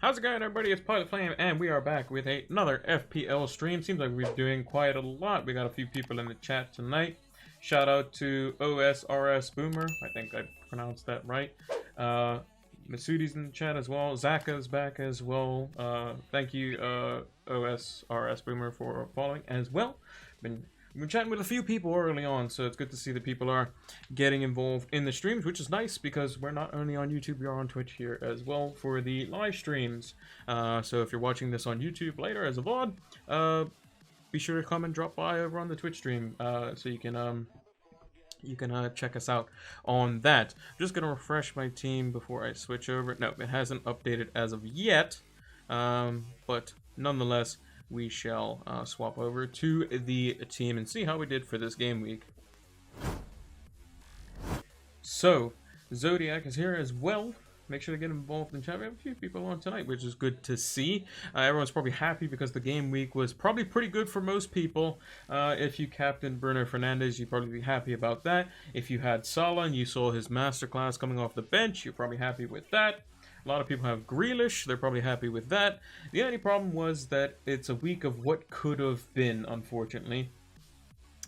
How's it going, everybody? It's Pilot Flame, and we are back with another FPL stream. Seems like we're doing quite a lot. We got a few people in the chat tonight. Shout out to OSRS Boomer. I think I pronounced that right. Masudi's in the chat as well. Zaka's back as well. Thank you, OSRS Boomer, for following as well. We've been chatting with a few people early on, so it's good to see that people are getting involved in the streams, which is nice because we're not only on YouTube, we are on Twitch here as well for the live streams. So if you're watching this on YouTube later as a VOD, be sure to come and drop by over on the Twitch stream so you can check us out on that. I'm just gonna refresh my team before I switch over. No, it hasn't updated as of yet, but nonetheless, we shall swap over to the team and see how we did for this game week. So, Zodiac is here as well. Make sure to get involved in chat. We have a few people on tonight, which is good to see. Everyone's probably happy because the game week was probably pretty good for most people. If you captained Bruno Fernandes, you'd probably be happy about that. If you had Salah and you saw his masterclass coming off the bench, you're probably happy with that. A lot of people have Grealish. They're probably happy with that. The only problem was that it's a week of what could have been, unfortunately.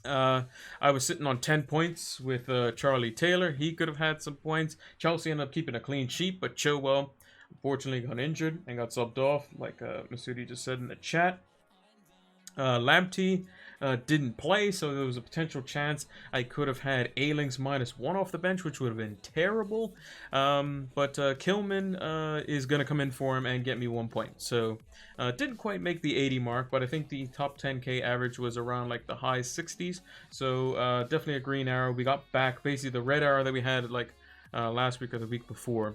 I was sitting on 10 points with Charlie Taylor. He could have had some points. Chelsea ended up keeping a clean sheet, but Chilwell unfortunately got injured and got subbed off, like Masudi just said in the chat. Lamptey didn't play, so there was a potential chance I could have had Ailings -1 off the bench, which would have been terrible. But Kilman is going to come in for him and get me 1 point. So didn't quite make the 80 mark, but I think the top 10k average was around like the high 60s. So definitely a green arrow. We got back basically the red arrow that we had like last week or the week before.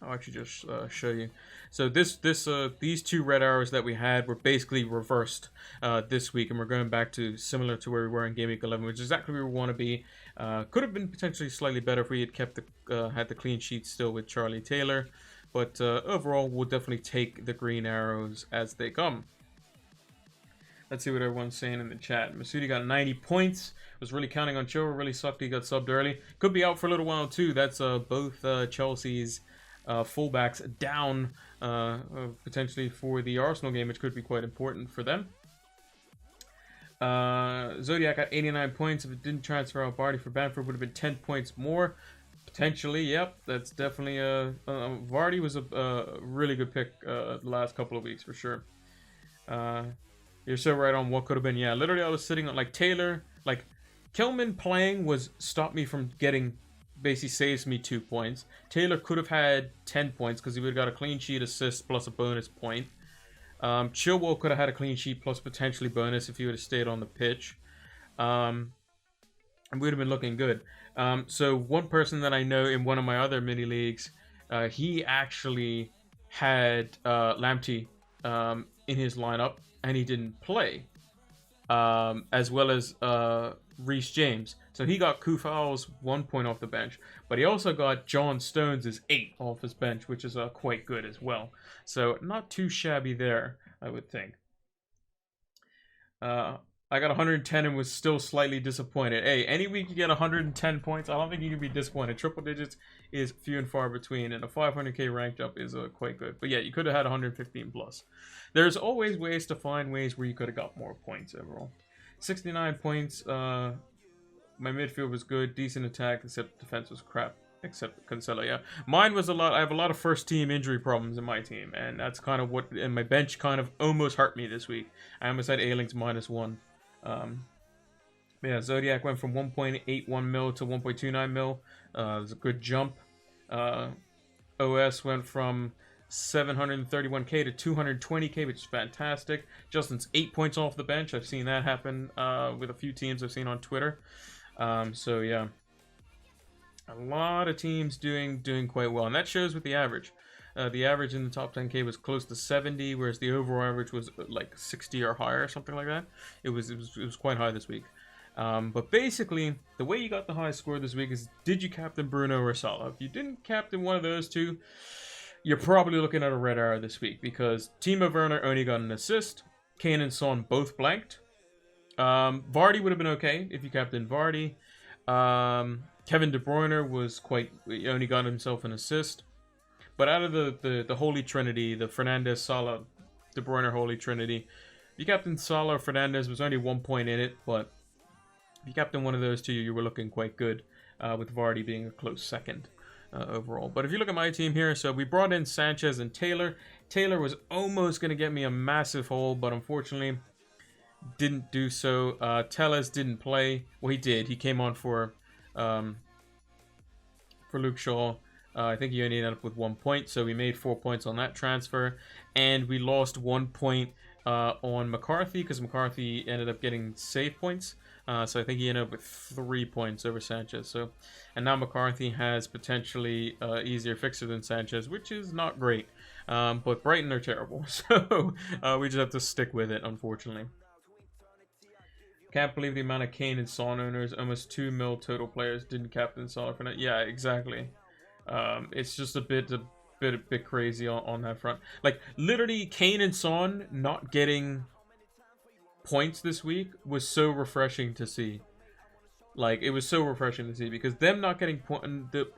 I'll actually just show you. So these two red arrows that we had were basically reversed this week, and we're going back to similar to where we were in Gameweek 11, which is exactly where we want to be. Could have been potentially slightly better if we had kept had the clean sheet still with Charlie Taylor, but overall we'll definitely take the green arrows as they come. Let's see what everyone's saying in the chat. Masudi got 90 points. Was really counting on Chilwell. Really sucked he got subbed early. Could be out for a little while too. That's both Chelsea's fullbacks down potentially for the Arsenal game, which could be quite important for them. Zodiac got 89 points. If it didn't transfer out Vardy for Bamford, would have been 10 points more. Potentially, yep. That's definitely Vardy was a really good pick the last couple of weeks for sure. You're so right on what could have been. Yeah, literally I was sitting on like Taylor, like Kilman playing was stopped me from getting, basically saves me 2 points. Taylor could have had 10 points because he would have got a clean sheet, assist, plus a bonus point. Chilwell could have had a clean sheet plus potentially bonus if he would have stayed on the pitch. And we would have been looking good. So one person that I know in one of my other mini leagues, he actually had Lamptey in his lineup and he didn't play. As well as Reece James. So he got Kufal's 1 point off the bench, but he also got John Stones' 8 off his bench, which is quite good as well. So not too shabby there, I would think. I got 110 and was still slightly disappointed. Hey, any week you get 110 points, I don't think you can be disappointed. Triple digits is few and far between, and a 500k rank jump is quite good. But yeah, you could have had 115 plus. There's always ways to find ways where you could have got more points overall. 69 points. My midfield was good, decent attack, except defense was crap. Except Cancelo, yeah. Mine was a lot. I have a lot of first team injury problems in my team, and that's kind of what. And my bench kind of almost hurt me this week. I almost had Ailings -1. Yeah, Zodiac went from 1.81 mil to 1.29 mil. It was a good jump. OS went from 731k to 220k, which is fantastic. Justin's 8 points off the bench. I've seen that happen with a few teams I've seen on Twitter. So yeah, a lot of teams doing quite well, and that shows with the average. The average in the top 10k was close to 70, whereas the overall average was like 60 or higher, something like that. It was quite high this week. But basically, the way you got the high score this week is, did you captain Bruno or Salah? If you didn't captain one of those two, you're probably looking at a red arrow this week, because Timo Werner only got an assist. Kane and Son both blanked. Vardy would have been okay if you captained Vardy. Kevin De Bruyne was he only got himself an assist. But out of the Holy Trinity, the Fernandes, Salah, De Bruyne Holy Trinity, if you captain Salah or Fernandes, was only 1 point in it, but if you captain one of those two, you were looking quite good, with Vardy being a close second overall. But if you look at my team here, so we brought in Sanchez and Taylor. Taylor was almost going to get me a massive hole, but unfortunately didn't do so. Tellez didn't play. Well, he did. He came on for Luke Shaw. I think he only ended up with 1 point, so we made 4 points on that transfer. And we lost 1 point on McCarthy, because McCarthy ended up getting save points. So I think he ended up with 3 points over Sanchez. So, and now McCarthy has potentially easier fixture than Sanchez, which is not great. But Brighton are terrible, so we just have to stick with it, unfortunately. Can't believe the amount of Kane and Son owners. Almost 2 mil total players didn't captain Salah for that. Yeah, exactly. It's just a bit crazy on that front. Like, literally, Kane and Son not getting points this week was so refreshing to see. Like, it was so refreshing to see, because them not getting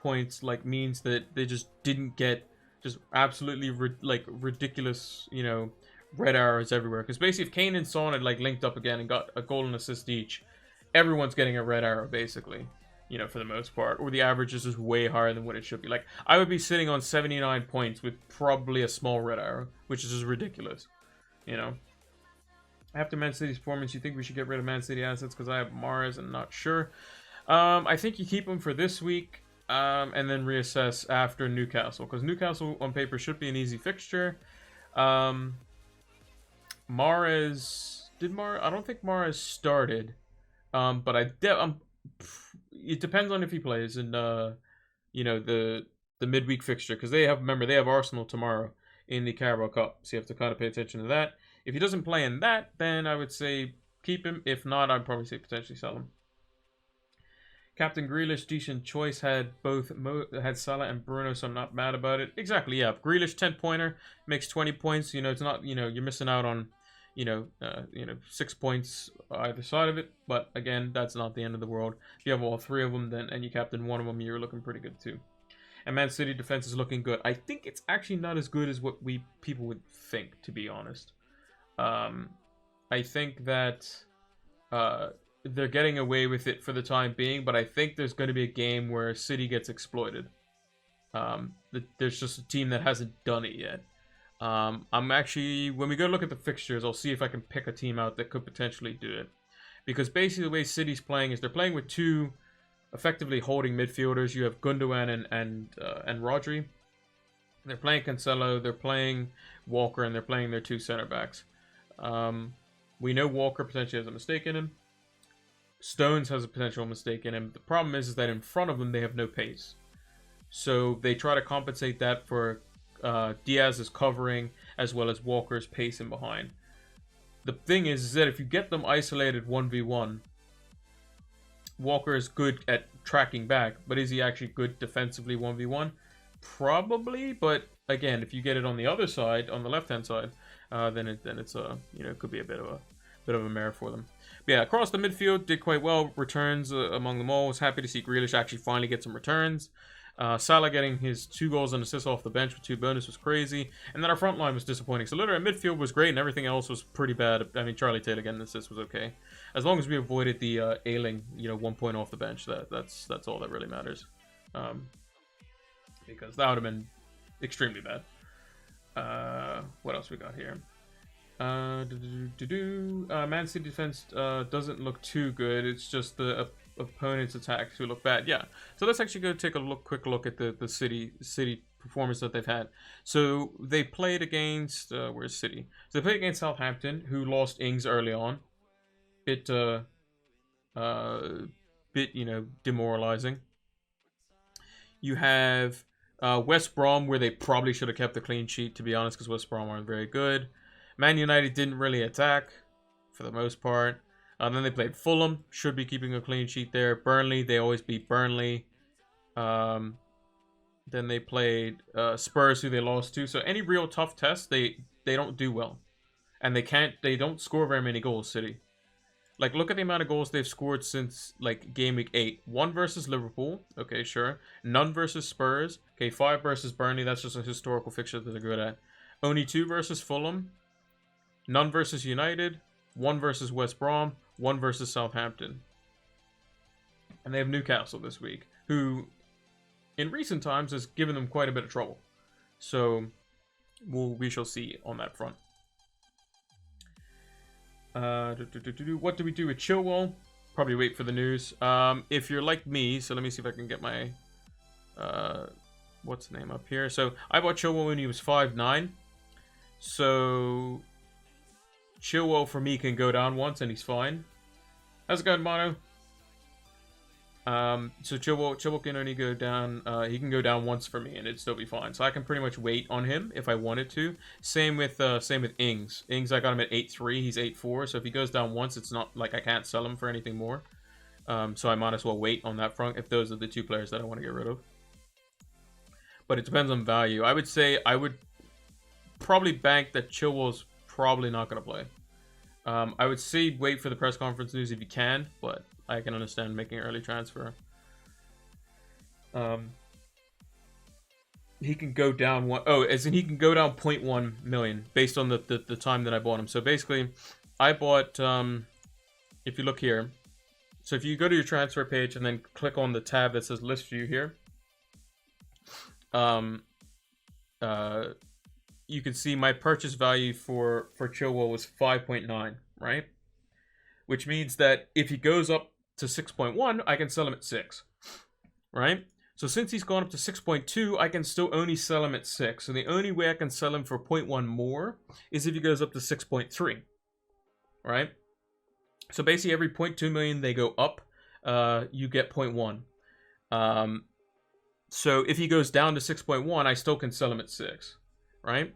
points like means that they just didn't get just absolutely ridiculous, you know, red arrows everywhere. Because basically, if Kane and Son had like linked up again and got a goal and assist each, everyone's getting a red arrow basically, you know, for the most part. Or the average is just way higher than what it should be. Like, I would be sitting on 79 points with probably a small red arrow, which is just ridiculous, you know. After Man City's performance, you think we should get rid of Man City assets? Because I have Mars and not sure. I think you keep them for this week, and then reassess after Newcastle. Because Newcastle on paper should be an easy fixture. Mahrez, I don't think Mahrez started. But it depends on if he plays in you know, the midweek fixture, because they have Arsenal tomorrow in the Carabao Cup, so you have to kind of pay attention to that. If he doesn't play in that, then I would say keep him. If not, I'd probably say potentially sell him. Captain Grealish, decent choice. Had Salah and Bruno, so I'm not mad about it. Exactly, yeah. Grealish 10-pointer makes 20 points. You know, it's not, you know, you're missing out on, 6 points either side of it. But again, that's not the end of the world. If you have all 3 of them, then and you captain one of them, you're looking pretty good too. And Man City defense is looking good. I think it's actually not as good as what people would think, to be honest. I think that they're getting away with it for the time being, but I think there's going to be a game where City gets exploited. There's just a team that hasn't done it yet. I'm actually, when we go look at the fixtures, I'll see if I can pick a team out that could potentially do it. Because basically the way City's playing is they're playing with 2 effectively holding midfielders. You have Gundogan and Rodri. They're playing Cancelo, they're playing Walker, and they're playing their 2 center backs. We know Walker potentially has a mistake in him. Stones has a potential mistake in him. The problem is that in front of them they have no pace. So they try to compensate that for Diaz's covering as well as Walker's pacing behind. The thing is that if you get them isolated 1v1, Walker is good at tracking back, but is he actually good defensively 1v1? Probably, but again, if you get it on the other side, on the left-hand side, then it's it could be a bit of a mare for them. But yeah, across the midfield did quite well. Returns among them all. Was happy to see Grealish actually finally get some returns. Salah getting his 2 goals and assists off the bench with 2 bonus was crazy. And then our front line was disappointing. So literally midfield was great and everything else was pretty bad. I mean, Charlie Taylor getting an assist was okay. As long as we avoided the Ailing, 1 point off the bench, that's all that really matters. Because that would have been extremely bad. What else we got here? Man City defense doesn't look too good. It's just the opponent's attacks who look bad. Yeah. So let's actually go take a quick look at the City performance that they've had. So they played against where's City? So they played against Southampton, who lost Ings early on. Bit demoralizing. You have West Brom, where they probably should have kept the clean sheet, to be honest, because West Brom aren't very good. Man United didn't really attack for the most part. Then they played Fulham, should be keeping a clean sheet there. Burnley, they always beat Burnley. Then they played Spurs, who they lost to. So any real tough test, they don't do well, and they don't score very many goals. City. Like, look at the amount of goals they've scored since, like, game week 8. 1 versus Liverpool. Okay, sure. None versus Spurs. Okay, 5 versus Burnley. That's just a historical fixture that they're good at. Only 2 versus Fulham. None versus United. 1 versus West Brom. 1 versus Southampton. And they have Newcastle this week, who, in recent times, has given them quite a bit of trouble. So, we shall see on that front. What do we do with Chilwell? Probably wait for the news. If you're like me, so let me see if I can get my what's the name up here. So I bought Chilwell when he was 5'9". So Chilwell for me can go down once and he's fine. How's it going, Mono? So Chilwell can only go down, he can go down once for me and it'd still be fine. So I can pretty much wait on him if I wanted to. Same with Ings. Ings, I got him at 8.3, he's 8.4. So if he goes down once, it's not like I can't sell him for anything more. So I might as well wait on that front if those are the 2 players that I want to get rid of. But it depends on value. I would say I would probably bank that Chilwell's probably not going to play. I would say wait for the press conference news if you can, but I can understand making an early transfer. He can go down as in he can go down 0.1 million based on the time that I bought him. So basically, I bought, if you look here, so if you go to your transfer page and then click on the tab that says list view here, you can see my purchase value for Chilwell was 5.9, right? Which means that if he goes up to 6.1, I can sell him at 6, right? So since he's gone up to 6.2, I can still only sell him at 6. So the only way I can sell him for 0.1 more is if he goes up to 6.3, right? So basically every 0.2 million they go up, you get 0.1. So if he goes down to 6.1, I still can sell him at 6, right?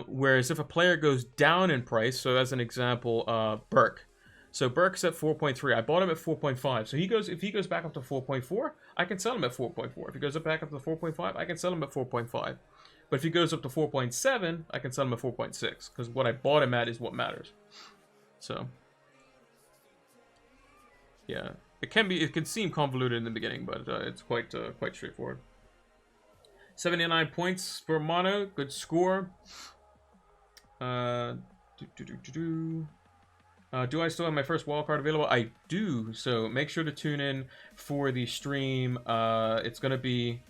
Whereas if a player goes down in price, so as an example, Burke. So Burke's at 4.3. I bought him at 4.5. So if he goes back up to 4.4, I can sell him at 4.4. If he goes back up to 4.5, I can sell him at 4.5. But if he goes up to 4.7, I can sell him at 4.6 because what I bought him at is what matters. So yeah, it can seem convoluted in the beginning, but it's quite straightforward. 79 points for Mono, good score. Do I still have my first wildcard available? I do, so make sure to tune in for the stream. It's going to be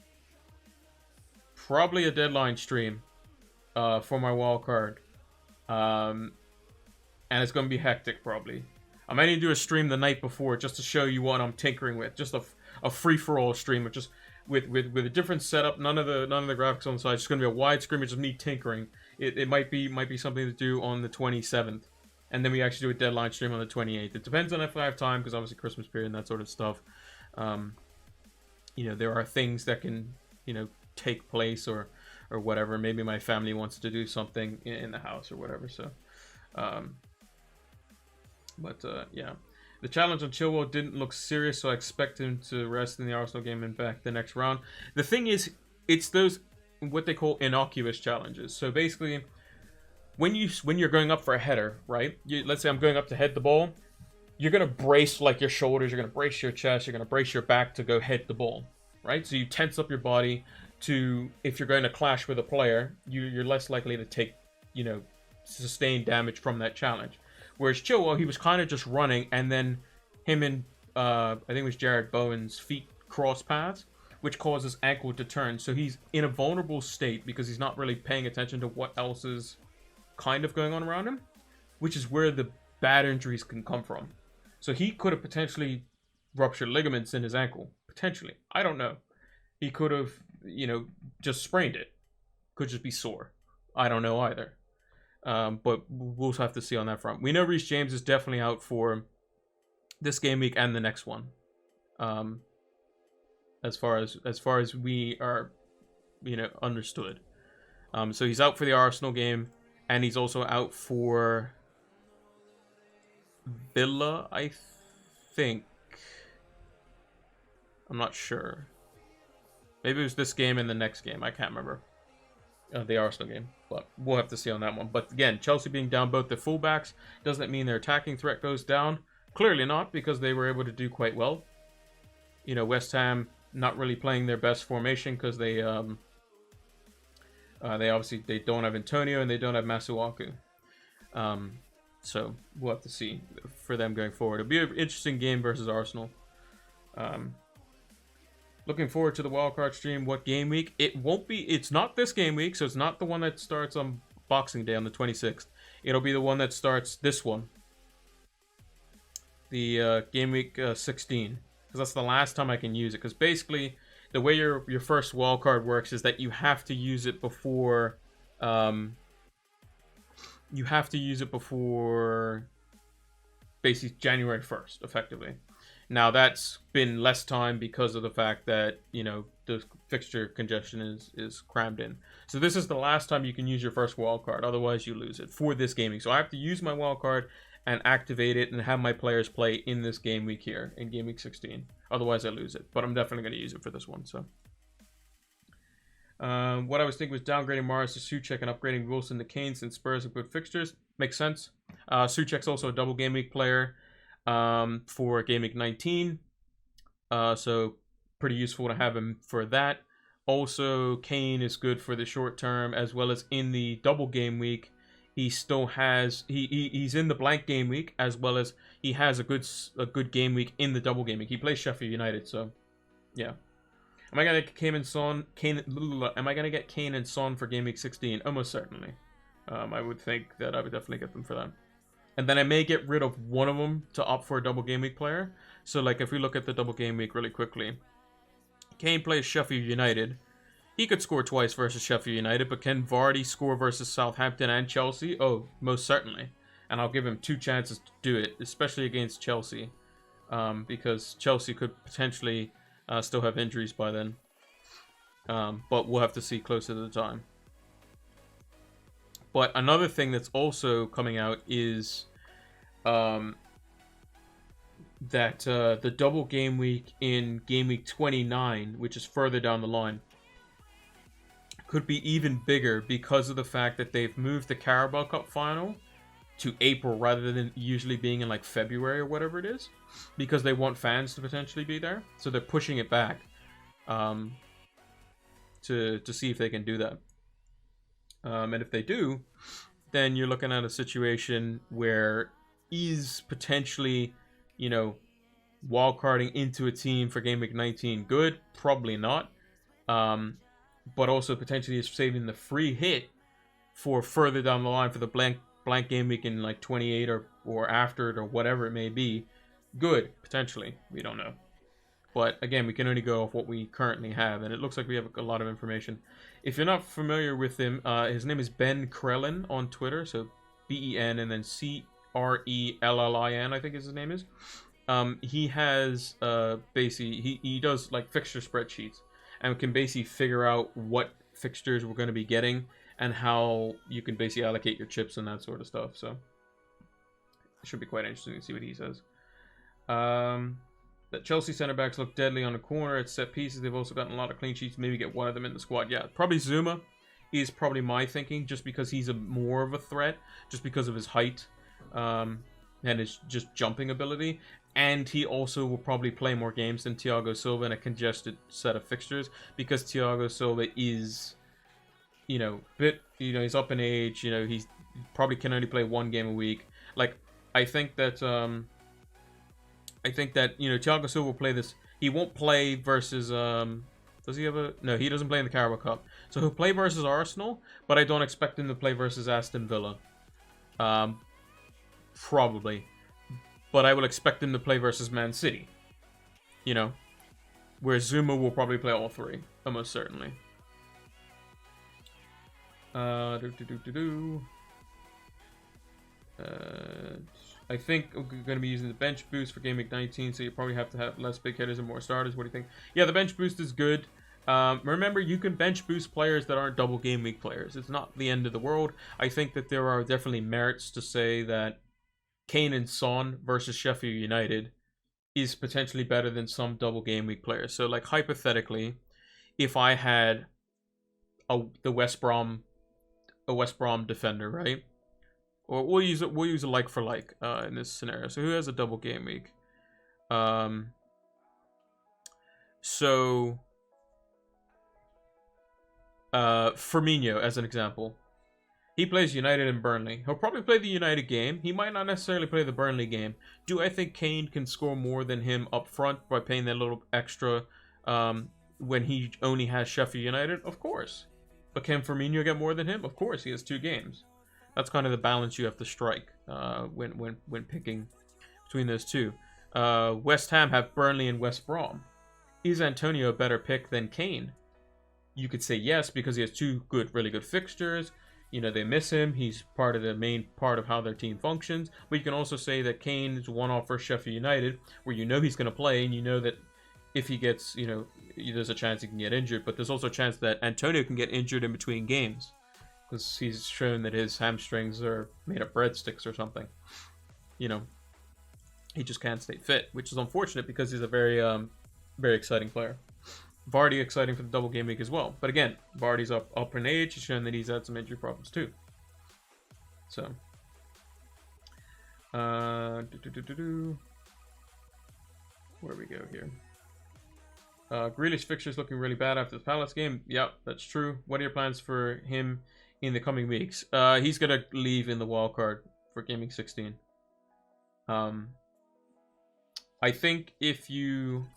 probably a deadline stream for my wildcard. And it's going to be hectic, probably. I might need to do a stream the night before just to show you what I'm tinkering with. Just a free-for-all stream of just with a different setup. None of the graphics on the side. It's just going to be a wide screen with just me tinkering. It might be something to do on the 27th. And then we actually do a deadline stream on the 28th. It depends on if I have time, because obviously Christmas period and that sort of stuff. There are things that can, take place or whatever. Maybe my family wants to do something in the house or whatever. So, yeah. The challenge on Chilwell didn't look serious, so I expect him to rest in the Arsenal game and back the next round. The thing is, it's those, what they call innocuous challenges. So basically, when you're going up for a header, right? Let's say I'm going up to head the ball. You're going to brace like your shoulders. You're going to brace your chest. You're going to brace your back to go head the ball, right? So you tense up your body to, if you're going to clash with a player, you're less likely to take, sustain damage from that challenge. Whereas Chilwell, he was kind of just running, and then him and, I think it was Jared Bowen's feet cross paths, which causes ankle to turn. So he's in a vulnerable state because he's not really paying attention to what else is kind of going on around him, which is where the bad injuries can come from. So he could have potentially ruptured ligaments in his ankle. Potentially. I don't know. He could have, just sprained it. Could just be sore. I don't know either. But we'll have to see on that front. We know Reece James is definitely out for this game week and the next one. As far as we are, understood. So he's out for the Arsenal game, and he's also out for Villa, I think. I'm not sure. Maybe it was this game and the next game. I can't remember. the Arsenal game, but we'll have to see on that one. But again, Chelsea being down both the fullbacks, doesn't that mean their attacking threat goes down? Clearly not, because they were able to do quite well. You know, West Ham not really playing their best formation because they obviously they don't have Antonio and they don't have Masuaku. So we'll have to see for them going forward. It'll be an interesting game versus Arsenal. Looking forward to the wildcard stream. What game week? It won't be. It's not this game week, so it's not the one that starts on Boxing Day on the 26th. It'll be the one that starts this one. The game week 16. Because that's the last time I can use it. Because basically, the way your first wildcard works is that you have to use it before... you have to use it before basically January 1st, effectively. Now, that's been less time because of the fact that, you know, the fixture congestion is crammed in. So this is the last time you can use your first wildcard. Otherwise, you lose it for this gaming. So I have to use my wildcard and activate it and have my players play in this game week here, in game week 16. Otherwise, I lose it. But I'm definitely going to use it for this one, so... what I was thinking was downgrading Morris to Souček and upgrading Wilson to Kane since Spurs have good fixtures. Makes sense. Souček's also a double game week player for game week 19. So pretty useful to have him for that. Also, Kane is good for the short term as well as in the double game week. He still has he's in the blank game week as well as he has a good game week in the double game week. He plays Sheffield United, so yeah. Am I gonna get Am I gonna get Kane and Son for game week 16? Almost certainly. I would think that I would definitely get them for that. And then I may get rid of one of them to opt for a double game week player. So like if we look at the double game week really quickly, Kane plays Sheffield United. He could score twice versus Sheffield United, but can Vardy score versus Southampton and Chelsea? Oh, most certainly. And I'll give him 2 chances to do it, especially against Chelsea, because Chelsea could potentially still have injuries by then. But we'll have to see closer to the time. But another thing that's also coming out is that the double game week in game week 29, which is further down the line, could be even bigger because of the fact that they've moved the Carabao Cup final to April rather than usually being in like February or whatever it is, because they want fans to potentially be there. So they're pushing it back to see if they can do that. And if they do, then you're looking at a situation where is potentially, you know, wildcarding into a team for game week 19 good? Probably not. But also potentially is saving the free hit for further down the line for the blank game week in like 28 or after it or whatever it may be. Good, potentially. We don't know. But again, we can only go off what we currently have, and it looks like we have a lot of information. If you're not familiar with him, his name is Ben Krellin on Twitter, so Ben and then Crellin, I think his name is. He has basically he does like fixture spreadsheets and can basically figure out what fixtures we're going to be getting and how you can basically allocate your chips and that sort of stuff. So it should be quite interesting to see what he says. That Chelsea centre backs look deadly on the corner at set pieces. They've also gotten a lot of clean sheets. Maybe get one of them in the squad. Yeah, probably Zuma is probably my thinking, just because he's more of a threat, just because of his height and his just jumping ability. And he also will probably play more games than Thiago Silva in a congested set of fixtures, because Thiago Silva is, he's up in age. He's probably can only play 1 game a week. Like, I think that Thiago Silva will play this. He won't play versus does he have a... No, he doesn't play in the Carabao Cup. So he'll play versus Arsenal, but I don't expect him to play versus Aston Villa. Probably. But I will expect him to play versus Man City. Where Zuma will probably play all 3, almost certainly. I think we're going to be using the bench boost for Game Week 19, so you probably have to have less big hitters and more starters. What do you think? Yeah, the bench boost is good. Remember, you can bench boost players that aren't double Game Week players. It's not the end of the world. I think that there are definitely merits to say that Kane and Son versus Sheffield United is potentially better than some double Game Week players. So, like, hypothetically, if I had the West Brom a West Brom defender, right? Or we'll use a like for like in this scenario. So who has a double game week? So Firmino as an example. He plays United and Burnley. He'll probably play the United game. He might not necessarily play the Burnley game. Do I think Kane can score more than him up front by paying that little extra when he only has Sheffield United? Of course. But can Firmino get more than him? Of course. He has 2 games. That's kind of the balance you have to strike when picking between those two. West Ham have Burnley and West Brom. Is Antonio a better pick than Kane? You could say yes, because he has 2 really good fixtures. You know, they miss him. He's part of the main part of how their team functions. But you can also say that Kane is one-off for Sheffield United, where you know he's going to play, and you know that if he gets, you know, there's a chance he can get injured. But there's also a chance that Antonio can get injured in between games, because he's shown that his hamstrings are made of breadsticks or something. You know, he just can't stay fit, which is unfortunate because he's a very exciting player. Vardy exciting for the double game week as well. But again, Vardy's up in age. He's shown that he's had some injury problems too. So, where we go here? Grealish fixture's looking really bad after the Palace game. Yep, that's true. What are your plans for him in the coming weeks? He's gonna leave in the wildcard for Gaming 16. I think if you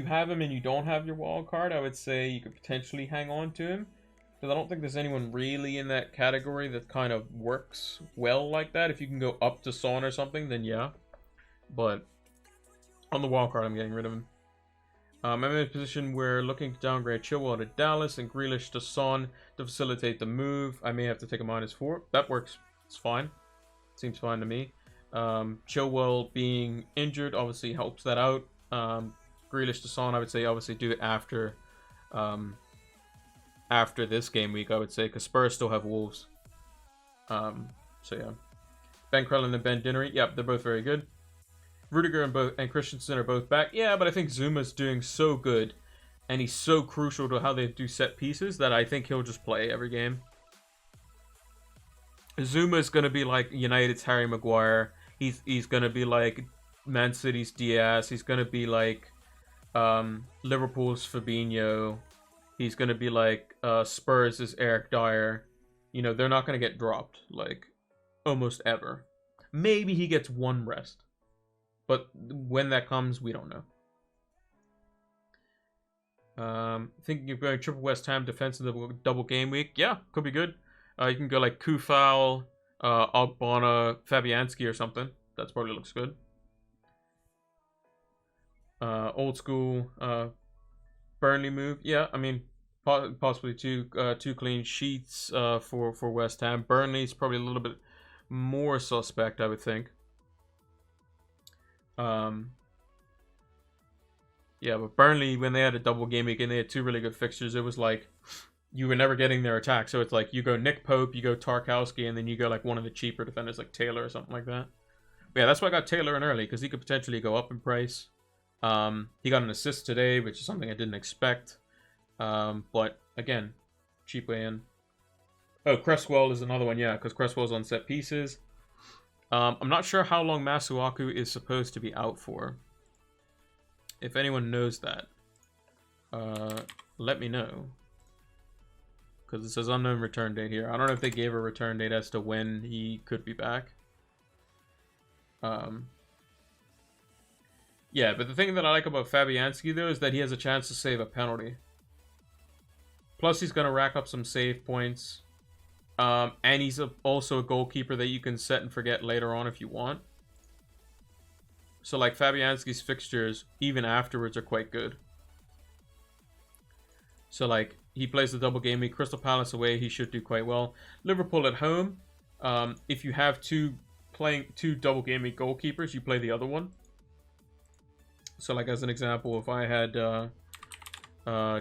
have him and you don't have your wild card, I would say you could potentially hang on to him. Because I don't think there's anyone really in that category that kind of works well like that. If you can go up to Son or something, then yeah. But on the wild card, I'm getting rid of him. I'm in a position where looking to downgrade Chilwell to Dallas and Grealish to Son to facilitate the move. I may have to take a -4. That works. It's fine. Seems fine to me. Chilwell being injured obviously helps that out. Grealish to Son, I would say obviously do it after this game week, I would say, because Spurs still have Wolves. So yeah. Ben Crellin and Ben Dinnery, yep, they're both very good. Rudiger and Christensen are both back. Yeah, but I think Zuma's doing so good, and he's so crucial to how they do set pieces that I think he'll just play every game. Zuma's going to be like United's Harry Maguire. He's going to be like Man City's Diaz. He's going to be like Liverpool's Fabinho. He's going to be like Spurs' Eric Dyer. You know, they're not going to get dropped, like, almost ever. Maybe he gets 1 rest. But when that comes, we don't know. Thinking of going triple West Ham defense in the double game week. Yeah, could be good. You can go like Kufal, Ogbonna, Fabianski or something. That probably looks good. Old school Burnley move. Yeah, I mean, possibly two clean sheets for West Ham. Burnley's probably a little bit more suspect, I would think. Yeah, but Burnley, when they had a double game week and they had 2 really good fixtures, it was like you were never getting their attack. So it's like you go Nick Pope, you go Tarkowski, and then you go like one of the cheaper defenders like Taylor or something like that. But yeah, that's why I got Taylor in early, because he could potentially go up in price. He got an assist today, which is something I didn't expect. But again, cheap way in. Oh, Cresswell is another one, yeah, because Cresswell's on set pieces. I'm not sure how long Masuaku is supposed to be out for. If anyone knows that, let me know. Because it says unknown return date here. I don't know if they gave a return date as to when he could be back. Yeah, but the thing that I like about Fabianski, though, is that he has a chance to save a penalty. Plus, he's going to rack up some save points. And he's also a goalkeeper that you can set and forget later on if you want. So, like, Fabianski's fixtures, even afterwards, are quite good. So, like, he plays the double game week. Crystal Palace away, he should do quite well. Liverpool at home, if you have playing two double game week goalkeepers, you play the other one. So, like, as an example, if I had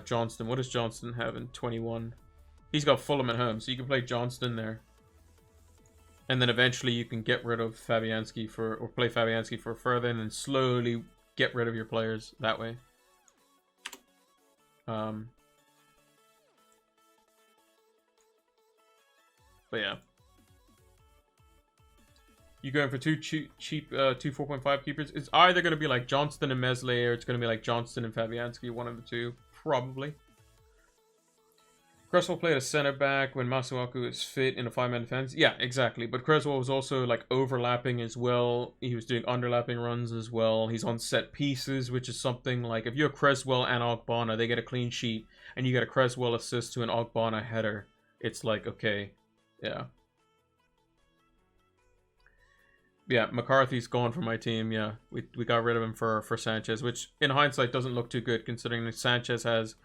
Johnston, what does Johnston have in 21? He's got Fulham at home, so you can play Johnston there. And then eventually you can get rid of Fabianski or play Fabianski for further, and then slowly get rid of your players that way. But yeah. You going for two cheap 4.5 keepers? It's either going to be like Johnston and Meslier, or it's going to be like Johnston and Fabianski, one of the two, probably. Cresswell played a center back when Masuaku is fit in a 5-man defense. Yeah, exactly. But Cresswell was also like overlapping as well. He was doing underlapping runs as well. He's on set pieces, which is something like if you're Cresswell and Ogbonna, they get a clean sheet, and you get a Cresswell assist to an Ogbonna header. It's like, okay, yeah. Yeah, McCarthy's gone from my team. Yeah, we got rid of him for Sanchez, which in hindsight doesn't look too good considering that Sanchez has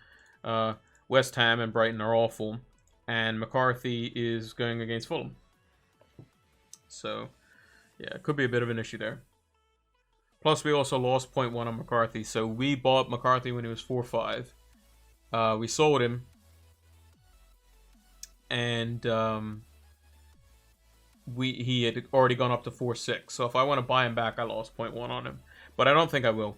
West Ham and Brighton are awful, and McCarthy is going against Fulham. So, yeah, it could be a bit of an issue there. Plus, we also lost 0.1 on McCarthy. So we bought McCarthy when he was 4.5. We sold him, and he had already gone up to 4.6. So if I want to buy him back, I lost 0.1 on him. But I don't think I will.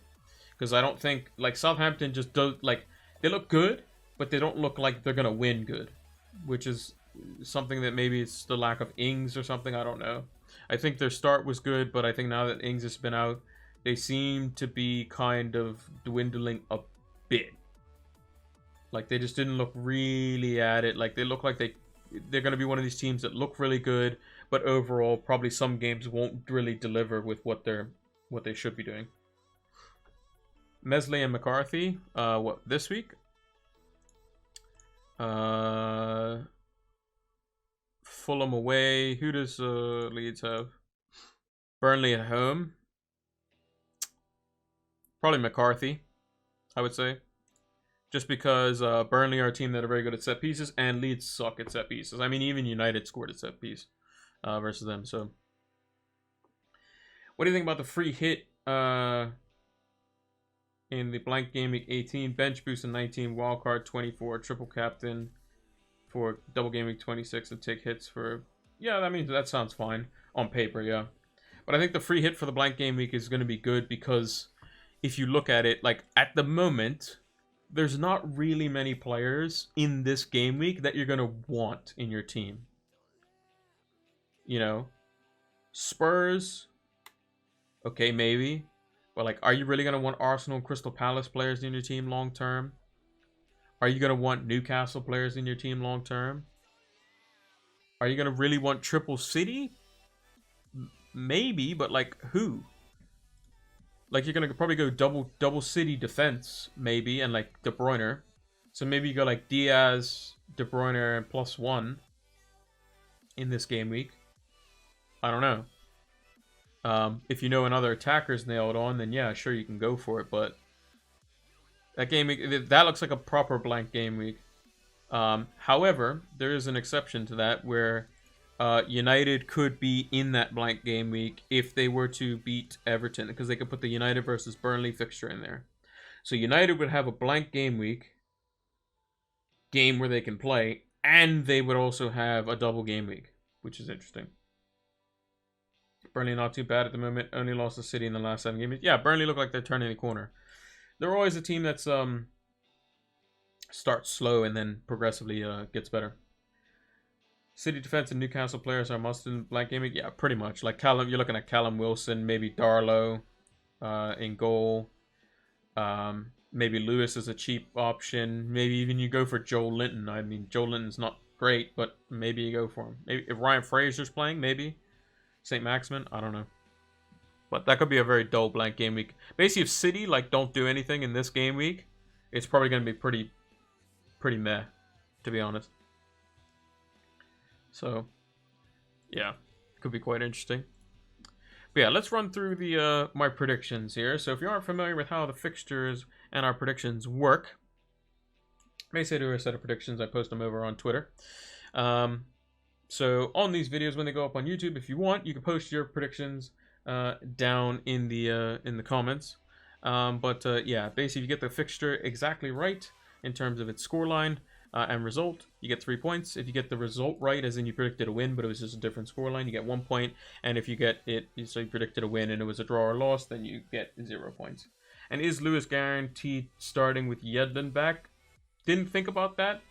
Because I don't think, like, Southampton just does, like, they look good, but they don't look like they're going to win good. Which is something that maybe it's the lack of Ings or something, I don't know. I think their start was good, but I think now that Ings has been out, they seem to be kind of dwindling a bit. Like, they just didn't look really at it. Like, they look like they're going to be one of these teams that look really good, but overall, probably some games won't really deliver with what they should be doing. Mesley and McCarthy, what, this week? Fulham away. Who does Leeds have? Burnley at home. Probably McCarthy, I would say. Just because Burnley are a team that are very good at set pieces, and Leeds suck at set pieces. I mean, even United scored a set piece versus them. So, what do you think about the free hit in the blank game week 18, bench boost in 19, wildcard 24, triple captain for double game week 26, and take hits for... Yeah, I mean, that sounds fine on paper, yeah. But I think the free hit for the blank game week is going to be good because if you look at it, like, at the moment, there's not really many players in this game week that you're going to want in your team. You know? Spurs, okay, maybe. But, like, are you really going to want Arsenal and Crystal Palace players in your team long term? Are you going to want Newcastle players in your team long term? Are you going to really want Triple City? Maybe, but, like, who? Like, you're going to probably go double City defense, maybe, and, like, De Bruyne. So maybe you go, like, Diaz, De Bruyne, and +1 in this game week. I don't know. If you know another attacker's nailed on, then yeah, sure, you can go for it. But that game week, that looks like a proper blank game week. However, there is an exception to that where United could be in that blank game week if they were to beat Everton, because they could put the United versus Burnley fixture in there. So United would have a blank game week, game where they can play, and they would also have a double game week, which is interesting. Burnley not too bad at the moment. Only lost to City in the last 7 games. Yeah, Burnley look like they're turning the corner. They're always a team that's starts slow and then progressively gets better. City defense and Newcastle players are must in blank gaming. Yeah, pretty much. Like Callum, you're looking at Callum Wilson, maybe Darlow in goal. Maybe Lewis is a cheap option. Maybe even you go for Joel Linton. I mean, Joel Linton's not great, but maybe you go for him. Maybe if Ryan Fraser's playing, maybe. St. Maximin, I don't know. But that could be a very dull blank game week. Basically, if City like don't do anything in this game week, it's probably going to be pretty meh, to be honest. So, yeah, could be quite interesting. But yeah, let's run through the my predictions here. So if you aren't familiar with how the fixtures and our predictions work, basically I do a set of predictions. I post them over on Twitter. So on these videos, when they go up on YouTube, if you want, you can post your predictions down in the comments. Yeah, basically, if you get the fixture exactly right in terms of its scoreline and result, you get 3 points. If you get the result right, as in you predicted a win, but it was just a different scoreline, you get 1 point. And if you get it, so you predicted a win and it was a draw or loss, then you get 0 points. And is Lewis guaranteed starting with Yedlin back? Didn't think about that.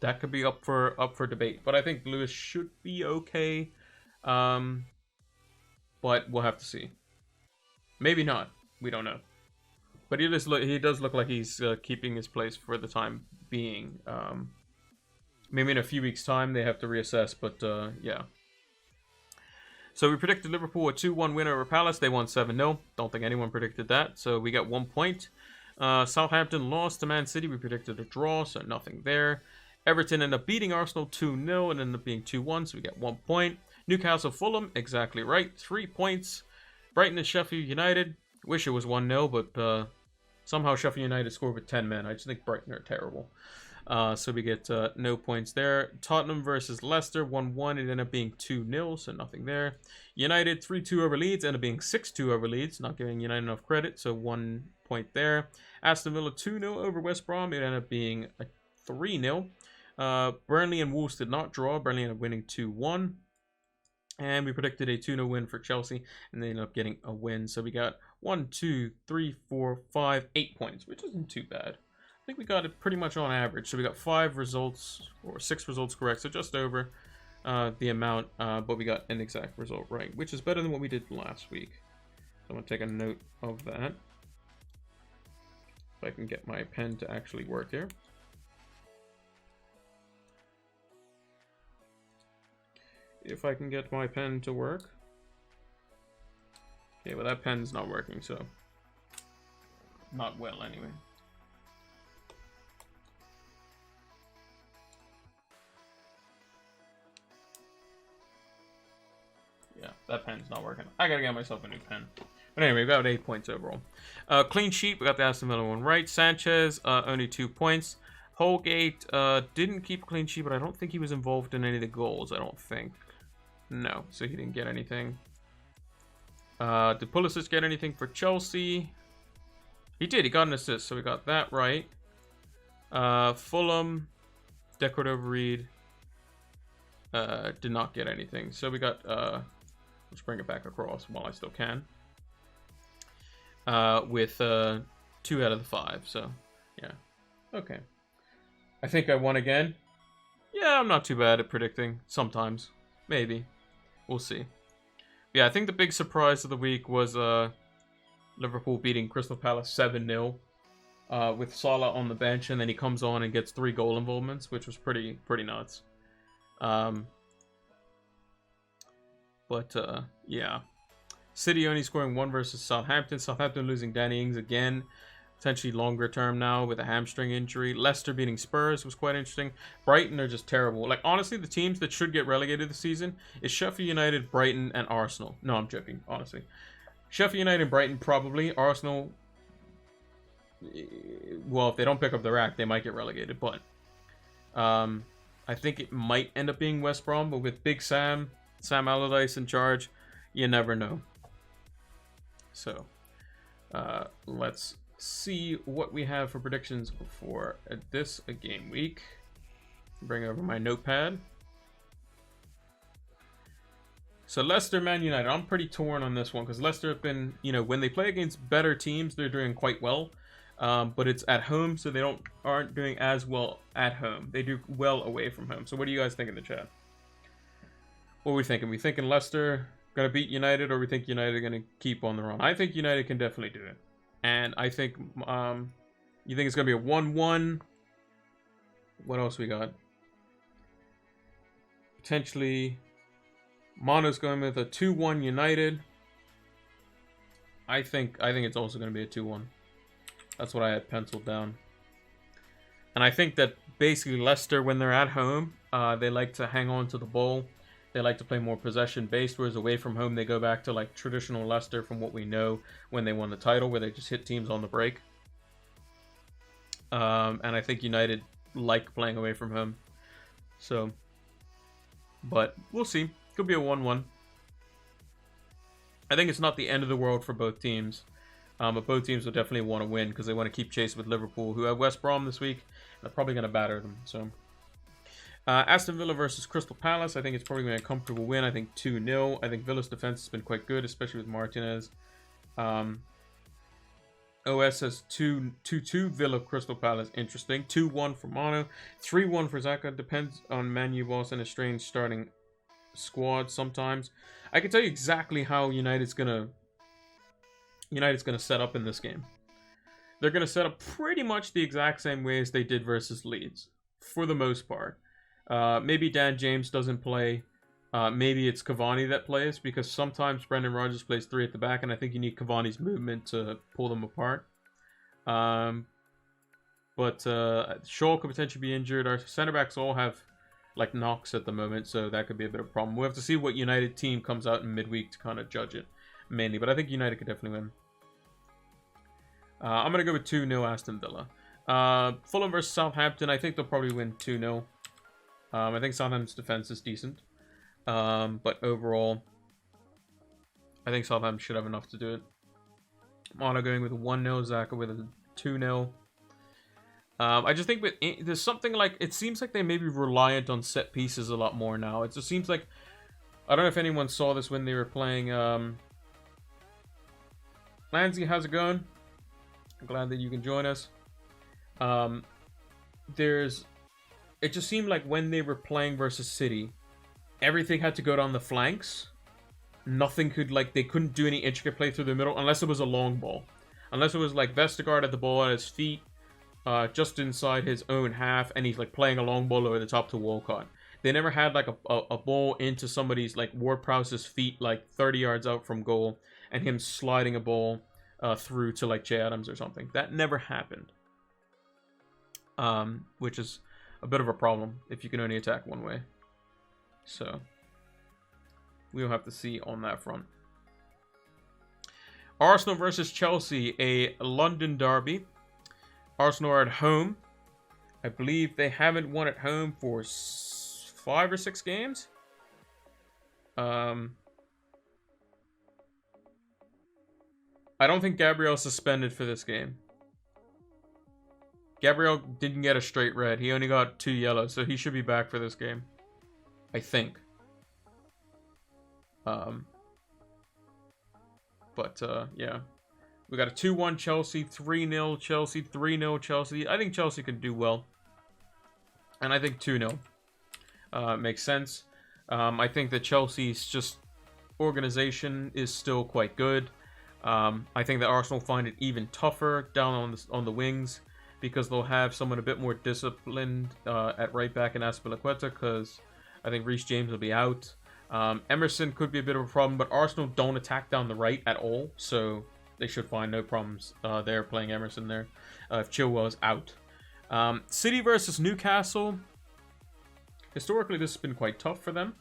that could be up for debate. But I think Lewis should be okay. But we'll have to see. Maybe not. We don't know. But he does look like he's keeping his place for the time being. Maybe in a few weeks' time they have to reassess. But yeah. So we predicted Liverpool a 2-1 win over Palace. They won 7-0. Don't think anyone predicted that. So we got 1 point. Southampton lost to Man City. We predicted a draw, so nothing there. Everton ended up beating Arsenal 2-0 and ended up being 2-1, so we got 1 point. Newcastle Fulham, exactly right, 3 points. Brighton and Sheffield United, wish it was 1-0, but somehow Sheffield United scored with 10 men. I just think Brighton are terrible. So we get no points there. Tottenham versus Leicester, 1-1. It ended up being 2-0, so nothing there. United, 3-2 over Leeds, ended up being 6-2 over Leeds. Not giving United enough credit, so 1 point there. Aston Villa, 2-0 over West Brom. It ended up being a 3-0. Burnley and Wolves did not draw. Burnley ended up winning 2-1. And we predicted a 2-0 win for Chelsea, and they ended up getting a win. So we got 1, 2, 3, 4, 5, 8 points, which isn't too bad. I think we got it pretty much on average. So we got 5 results, or 6 results correct, so just over the amount, but we got an exact result right, which is better than what we did last week. So I'm going to take a note of that. If I can get my pen to actually work here. If I can get my pen to work. Okay, well that pen's not working, so not well anyway. Yeah, that pen's not working. I gotta get myself a new pen. But anyway, we got 8 points overall. Clean sheet, we got the Aston Villa one right. Sanchez, only 2 points. Holgate didn't keep a clean sheet, but I don't think he was involved in any of the goals, I don't think. No, so he didn't get anything. Did Pulisic get anything for Chelsea? He did, he got an assist, so we got that right. Fulham, Decorative Reed, did not get anything. So we got, let's bring it back across while I still can. With 2 out of the 5, so yeah. Okay. I think I won again. Yeah, I'm not too bad at predicting. Sometimes. Maybe. We'll see. Yeah, I think the big surprise of the week was Liverpool beating Crystal Palace 7-0 with Salah on the bench, and then he comes on and gets 3 goal involvements, which was pretty nuts. Yeah. City only scoring 1 versus Southampton. Southampton losing Danny Ings again. Potentially longer term now with a hamstring injury. Leicester beating Spurs was quite interesting. Brighton are just terrible. Like, honestly, the teams that should get relegated this season is Sheffield United, Brighton, and Arsenal. No, I'm joking, honestly. Sheffield United and Brighton probably. Arsenal, well, if they don't pick up their act, they might get relegated. But I think it might end up being West Brom. But with Big Sam Allardyce in charge, you never know. So, let's see what we have for predictions for this game week. Bring over my notepad. So Leicester, Man United. I'm pretty torn on this one because Leicester have been, you know, when they play against better teams, they're doing quite well. But it's at home, so they aren't doing as well at home. They do well away from home. So what do you guys think in the chat? What are we thinking? We thinking Leicester gonna beat United, or we think United are gonna keep on the run? I think United can definitely do it. And I think, you think it's going to be a 1-1. What else we got? Potentially, Mono's going with a 2-1 United. I think it's also going to be a 2-1. That's what I had penciled down. And I think that basically Leicester, when they're at home, they like to hang on to the ball. They like to play more possession-based, whereas away from home, they go back to like traditional Leicester from what we know when they won the title, where they just hit teams on the break. And I think United like playing away from home. So, but we'll see. Could be a 1-1. I think it's not the end of the world for both teams. But both teams will definitely want to win because they want to keep chase with Liverpool, who have West Brom this week. They're probably going to batter them, so... Aston Villa versus Crystal Palace. I think it's probably going to be a comfortable win. I think 2-0. I think Villa's defense has been quite good, especially with Martinez. OS has 2-2 Villa Crystal Palace. Interesting. 2-1 for Mono. 3-1 for Zaka. Depends on Manu Boss and a strange starting squad sometimes. I can tell you exactly how United's gonna set up in this game. They're gonna set up pretty much the exact same way as they did versus Leeds, for the most part. Maybe Dan James doesn't play. Maybe it's Cavani that plays, because sometimes Brendan Rodgers plays 3 at the back, and I think you need Cavani's movement to pull them apart. But Shaw could potentially be injured. Our center backs all have like knocks at the moment, so that could be a bit of a problem. We'll have to see what United team comes out in midweek to kind of judge it, mainly. But I think United could definitely win. I'm going to go with 2-0 Aston Villa. Fulham versus Southampton, I think they'll probably win 2-0. I think Southampton's defense is decent. But overall, I think Southampton should have enough to do it. Mono going with a 1-0, Xhaka with a 2-0. I just think there's something like, it seems like they may be reliant on set pieces a lot more now. It just seems like, I don't know if anyone saw this when they were playing. Lansy, how's it going? I'm glad that you can join us. It just seemed like when they were playing versus City, everything had to go down the flanks. Nothing could, like, they couldn't do any intricate play through the middle unless it was a long ball. Unless it was like Vestergaard at the ball at his feet, just inside his own half, and he's like playing a long ball over the top to Walcott. They never had like a ball into somebody's, like Ward-Prowse's feet, like 30 yards out from goal, and him sliding a ball through to like Jay Adams or something. That never happened. Which is a bit of a problem if you can only attack one way. So we'll have to see on that front. Arsenal versus Chelsea, a London derby. Arsenal are at home. I believe they haven't won at home for 5 or 6 games. I don't think Gabriel's suspended for this game. Gabriel didn't get a straight red. He only got 2 yellows, so he should be back for this game, I think. Yeah. We got a 2-1 Chelsea, 3-0 Chelsea, 3-0 Chelsea. I think Chelsea can do well. And I think 2-0 makes sense. I think that Chelsea's just organization is still quite good. I think that Arsenal find it even tougher down on the wings, because they'll have someone a bit more disciplined at right back in Azpilicueta, because I think Reece James will be out. Emerson could be a bit of a problem, but Arsenal don't attack down the right at all, so they should find no problems there playing Emerson there if Chilwell is out. City versus Newcastle. Historically, this has been quite tough for them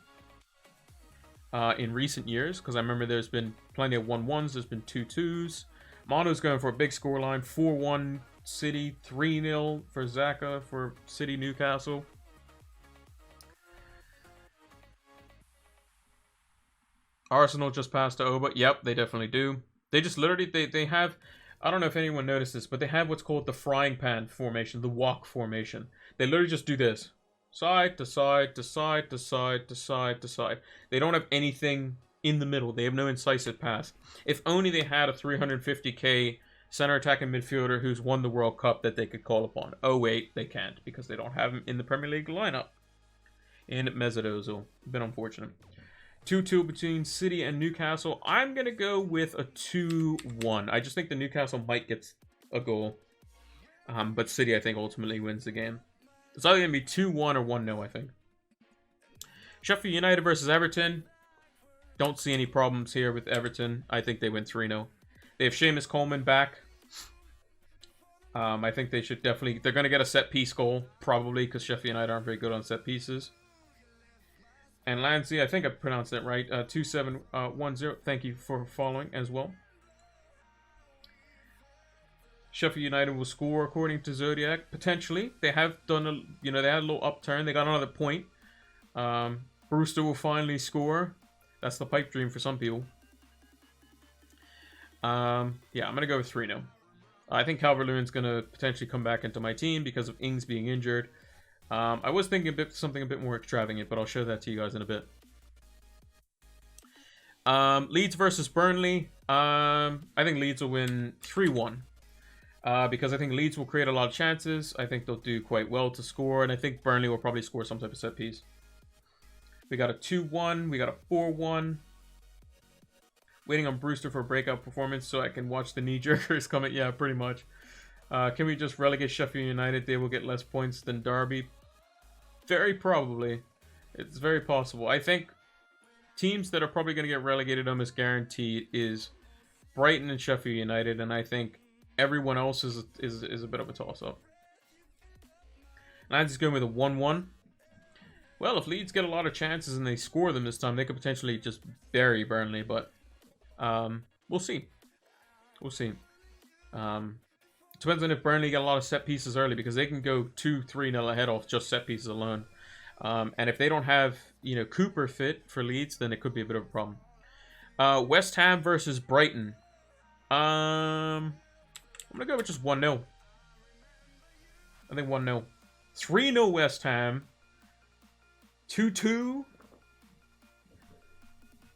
in recent years, because I remember there's been plenty of 1-1s, there's been 2-2s. Mono's going for a big scoreline, 4-1 City, 3-0 for Xhaka for City Newcastle. Arsenal just passed to Oba. Yep, they definitely do. They just literally, they have, I don't know if anyone noticed this, but they have what's called the frying pan formation, the wok formation. They literally just do this. Side to side to side to side to side to side. They don't have anything in the middle. They have no incisive pass. If only they had a 350k center attacking midfielder who's won the World Cup that they could call upon. Oh wait, they can't, because they don't have him in the Premier League lineup. And Mesut Ozil. Been unfortunate. 2-2 between City and Newcastle. I'm going to go with a 2-1. I just think the Newcastle might get a goal. But City, I think, ultimately wins the game. It's either going to be 2-1 or 1-0, I think. Sheffield United versus Everton. Don't see any problems here with Everton. I think they win 3-0. They have Seamus Coleman back. I think they should definitely... They're going to get a set-piece goal, probably, because Sheffield United aren't very good on set-pieces. And Lansy, I think I pronounced that right. 2710. Thank you for following as well. Sheffield United will score according to Zodiac. Potentially. They have done a, they had a little upturn. They got another point. Brewster will finally score. That's the pipe dream for some people. Yeah, I'm going to go with 3-0. I think Calvert-Lewin's going to potentially come back into my team because of Ings being injured. I was thinking something a bit more extravagant, but I'll show that to you guys in a bit. Leeds versus Burnley. I think Leeds will win 3-1. because I think Leeds will create a lot of chances. I think they'll do quite well to score, and I think Burnley will probably score some type of set piece. We got a 2-1. We got a 4-1. Waiting on Brewster for a breakout performance so I can watch the knee-jerkers coming. Yeah, pretty much. Can we just relegate Sheffield United? They will get less points than Derby. Very probably. It's very possible. I think teams that are probably going to get relegated almost guaranteed is Brighton and Sheffield United, and I think everyone else is a bit of a toss-up. Lads is going with a 1-1. Well, if Leeds get a lot of chances and they score them this time, they could potentially just bury Burnley, but we'll see. We'll see. Depends on if Burnley get a lot of set pieces early, because they can go 2-3-0 ahead off just set pieces alone. And if they don't have, Cooper fit for Leeds, then it could be a bit of a problem. West Ham versus Brighton. I'm going to go with just 1-0. I think 1-0. 3-0 West Ham. 2-2.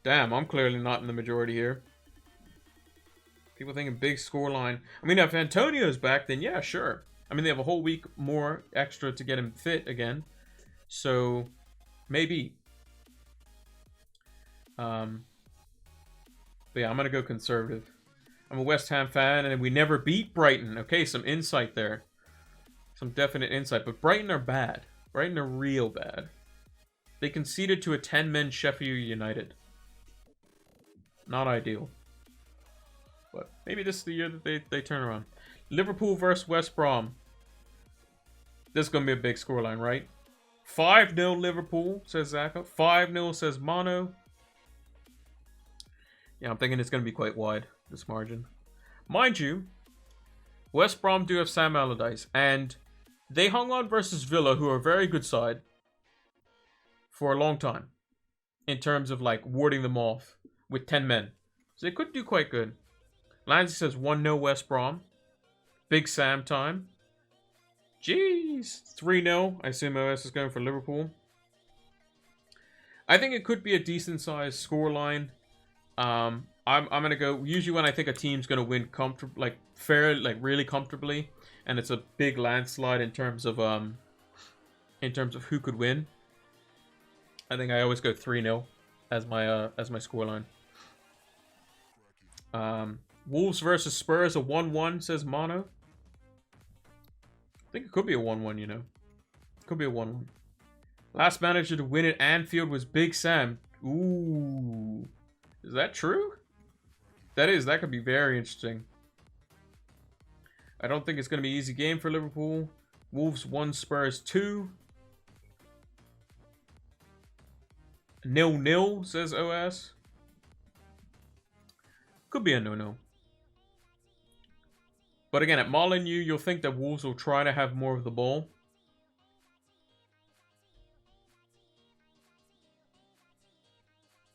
Damn, I'm clearly not in the majority here. People thinking big scoreline. I mean, if Antonio's back, then yeah, sure. I mean, they have a whole week more extra to get him fit again. So, maybe. But yeah, I'm going to go conservative. I'm a West Ham fan, and we never beat Brighton. Okay, some insight there. Some definite insight. But Brighton are bad. Brighton are real bad. They conceded to a 10-man Sheffield United. Not ideal. But maybe this is the year that they turn around. Liverpool versus West Brom. This is going to be a big scoreline, right? 5-0 Liverpool, says Zaka. 5-0 says Mono. Yeah, I'm thinking it's going to be quite wide, this margin. Mind you, West Brom do have Sam Allardyce, and they hung on versus Villa, who are a very good side, for a long time. In terms of, warding them off with 10 men. So they could do quite good. Lancy says 1-0 West Brom. Big Sam time. Jeez. 3-0. I assume OS is going for Liverpool. I think it could be a decent sized scoreline. I'm gonna go. Usually when I think a team's gonna win really comfortably, and it's a big landslide in terms of who could win. I think I always go 3-0 as my scoreline. Wolves versus Spurs, a 1-1, says Mono. I think it could be a 1-1, Could be a 1-1. Last manager to win at Anfield was Big Sam. Ooh. Is that true? That could be very interesting. I don't think it's going to be an easy game for Liverpool. Wolves 1, Spurs 2. 0-0, says OS. Could be a 0-0. But again, at Molyneux, you'll think that Wolves will try to have more of the ball.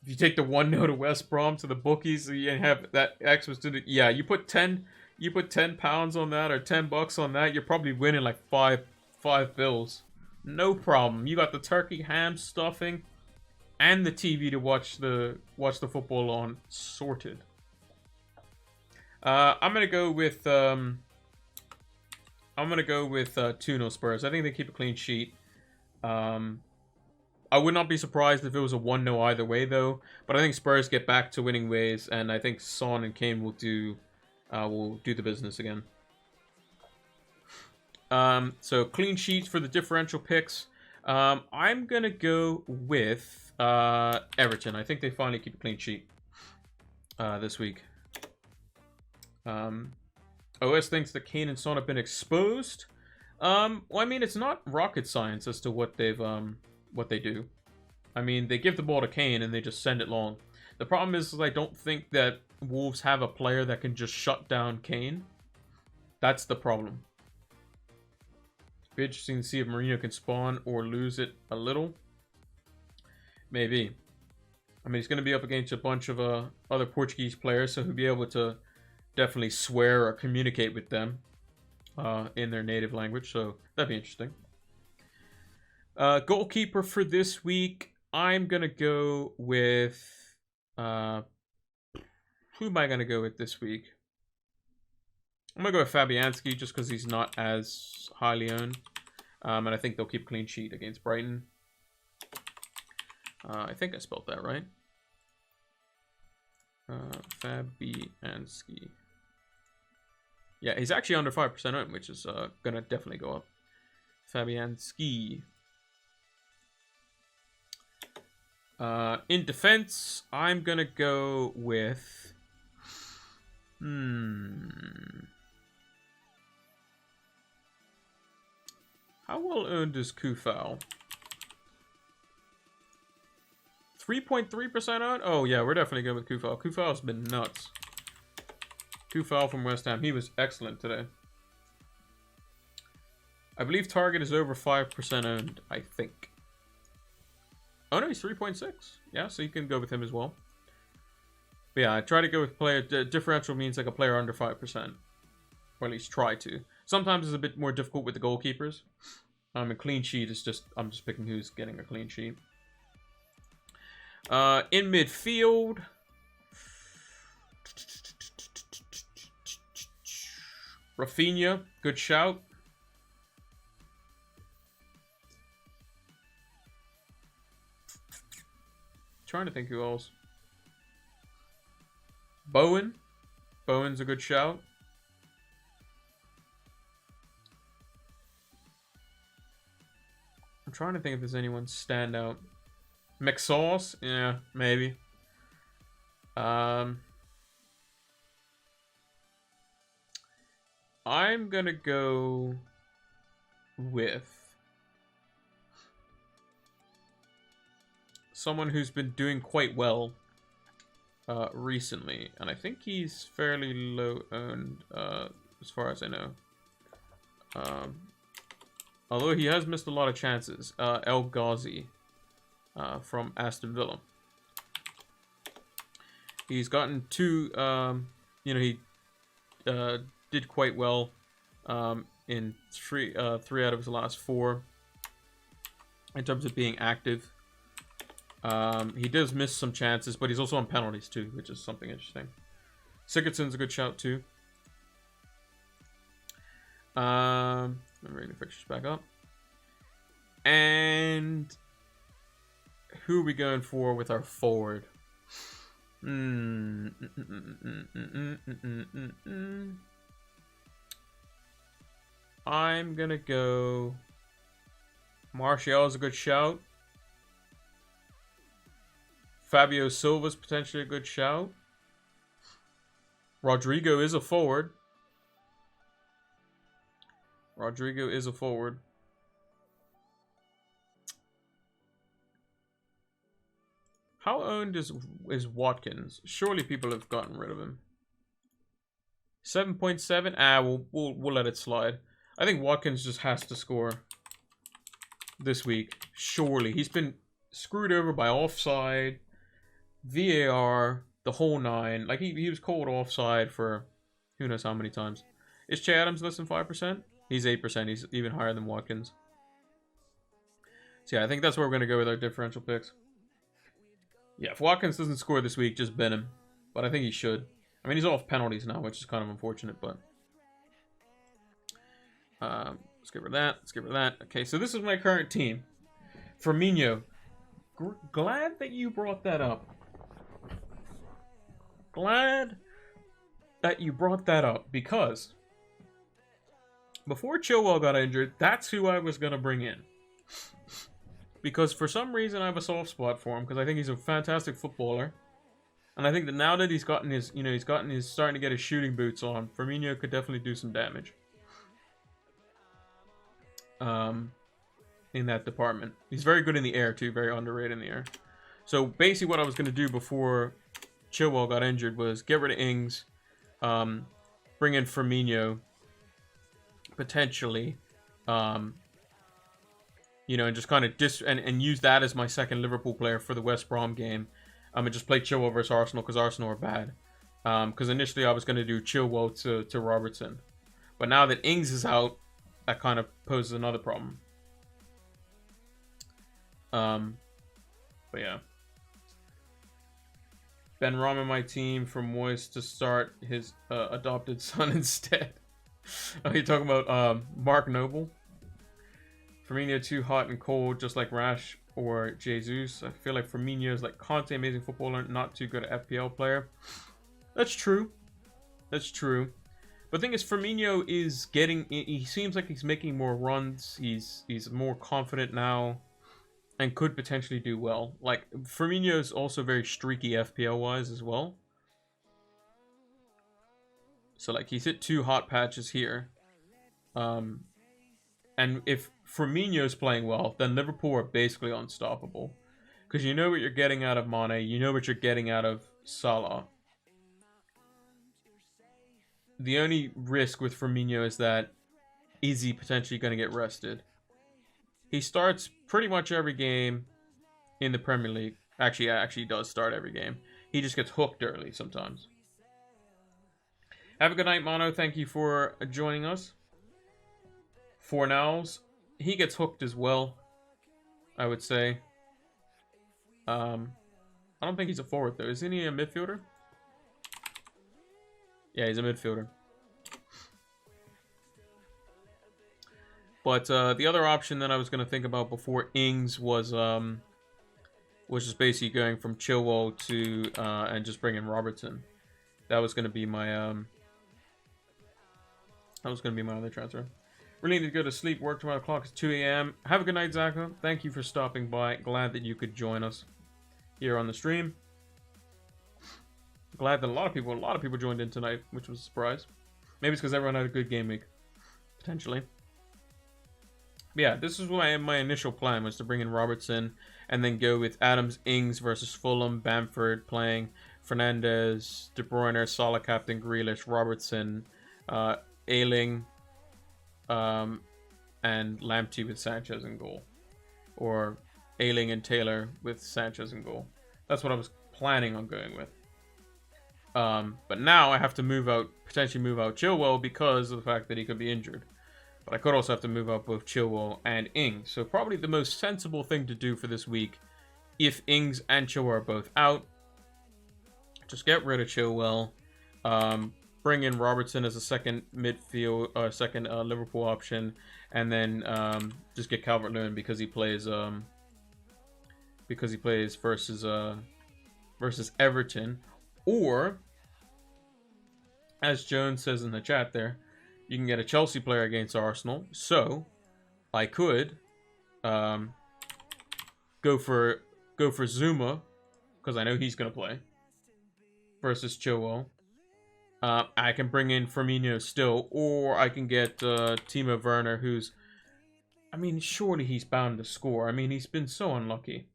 If you take the 1-0 to West Brom to the bookies, you have that X was to the... Yeah, you put 10 pounds on that, or $10 on that, you're probably winning like five bills. No problem. You got the turkey, ham, stuffing, and the TV to watch the football on. Sorted. I'm gonna go with 2-0 Spurs. I think they keep a clean sheet. I would not be surprised if it was a 1-0 either way, though. But I think Spurs get back to winning ways, and I think Son and Kane will do the business again. So clean sheets for the differential picks. I'm gonna go with Everton. I think they finally keep a clean sheet this week. OS thinks that Kane and Son have been exposed. Well, I mean, it's not rocket science as to what they do. I mean, they give the ball to Kane and they just send it long. The problem is I don't think that Wolves have a player that can just shut down Kane. That's the problem. It'd be interesting to see if Mourinho can spawn or lose it a little. Maybe. I mean, he's going to be up against a bunch of other Portuguese players, so he'll be able to definitely swear or communicate with them in their native language, so that'd be interesting. Goalkeeper for this week, I'm going to go with... who am I going to go with this week? I'm going to go with Fabianski just because he's not as highly owned. And I think they'll keep a clean sheet against Brighton. I think I spelled that right. Fabianski. Yeah, he's actually under 5% owned, which is going to definitely go up. Fabianski. In defense, I'm going to go with... How well owned is Kufal? 3.3% owned? Oh, yeah, we're definitely good with Kufal. Kufal's been nuts. Kufal from West Ham. He was excellent today. I believe target is over 5% owned, I think. Oh, no, he's 3.6. Yeah, so you can go with him as well. But yeah, I try to go with player... differential means like a player under 5%. Or at least try to. Sometimes it's a bit more difficult with the goalkeepers. A clean sheet is just... I'm just picking who's getting a clean sheet. In midfield... Rafinha, good shout. Trying to think who else. Bowen's a good shout. I'm trying to think if there's anyone stand out. McSauce? Yeah, maybe. I'm gonna go with someone who's been doing quite well recently, and I think he's fairly low owned as far as I know. Although he has missed a lot of chances. El Ghazi from Aston Villa. He's gotten two, he did quite well in three out of his last four in terms of being active. He does miss some chances, but he's also on penalties too, which is something interesting. Sigurdsson's a good shout too. Let me bring the fixtures back up. And who are we going for with our forward? I'm gonna go... Martial is a good shout. Fabio Silva's potentially a good shout. Rodrigo is a forward. How owned is Watkins? Surely people have gotten rid of him. 7.7. We'll let it slide. I think Watkins just has to score this week. Surely he's been screwed over by offside, VAR, the whole nine. Like he was called offside for who knows how many times. Is Che Adams less than 5%? He's 8%. He's even higher than Watkins. So yeah, I think that's where we're gonna go with our differential picks. Yeah, if Watkins doesn't score this week, just bin him. But I think he should. I mean, he's off penalties now, which is kind of unfortunate, but... let's get rid of that. Okay, so this is my current team. Firmino. Glad that you brought that up. Because before Chilwell got injured, that's who I was going to bring in. Because for some reason I have a soft spot for him, because I think he's a fantastic footballer. And I think that now that he's gotten his, starting to get his shooting boots on, Firmino could definitely do some damage. In that department. He's very good in the air too, very underrated in the air. So basically what I was going to do before Chilwell got injured was get rid of Ings, bring in Firmino, potentially, and just kind of and use that as my second Liverpool player for the West Brom game. And just play Chilwell versus Arsenal because Arsenal are bad. Because initially I was going to do Chilwell to Robertson. But now that Ings is out, that kind of poses another problem. But yeah. Ben Rom in my team for Moyes to start his adopted son instead. Oh, you're talking about Mark Noble. Firmino too hot and cold, just like Rash or Jesus. I feel like Firmino is like Conte, amazing footballer, not too good at FPL player. That's true. That's true. But the thing is, Firmino is getting. He seems like he's making more runs. He's more confident now, and could potentially do well. Like Firmino is also very streaky FPL wise as well. So like he's hit 2 hot patches here. And if Firmino's playing well, then Liverpool are basically unstoppable. Because you know what you're getting out of Mane, you know what you're getting out of Salah. The only risk with Firmino is that is he potentially going to get rested? He starts pretty much every game in the Premier League. Actually does start every game. He just gets hooked early sometimes. Have a good night, Mono. Thank you for joining us. Fornals, he gets hooked as well, I would say. I don't think he's a forward, though. Isn't he a midfielder? Yeah, he's a midfielder. But the other option that I was going to think about before Ings was just basically going from Chilwell to and just bringing Robertson. That was going to be my other transfer. Really need to go to sleep. Work tomorrow. Clock is 2 a.m. Have a good night, Zaka. Thank you for stopping by. Glad that you could join us here on the stream. Glad that a lot of people joined in tonight, which was a surprise. Maybe it's because everyone had a good game week, potentially. But yeah, this is what my initial plan was, to bring in Robertson and then go with Adams, Ings versus Fulham, Bamford playing, Fernandes, De Bruyne, Salah captain, Grealish, Robertson, Ayling, and Lamptey with Sanchez in goal, or Ayling and Taylor with Sanchez in goal. That's what I was planning on going with. But now I have to potentially move out Chilwell because of the fact that he could be injured. But I could also have to move out both Chilwell and Ings. So probably the most sensible thing to do for this week, if Ings and Chilwell are both out, just get rid of Chilwell. Bring in Robertson as a second midfield, second Liverpool option, and then just get Calvert-Lewin because he plays versus Everton, or as Jones says in the chat there, you can get a Chelsea player against Arsenal. So I could go for Zuma because I know he's gonna play versus Chilwell. I can bring in Firmino still, or I can get Timo Werner, who's, I mean, surely he's bound to score. I mean, he's been so unlucky.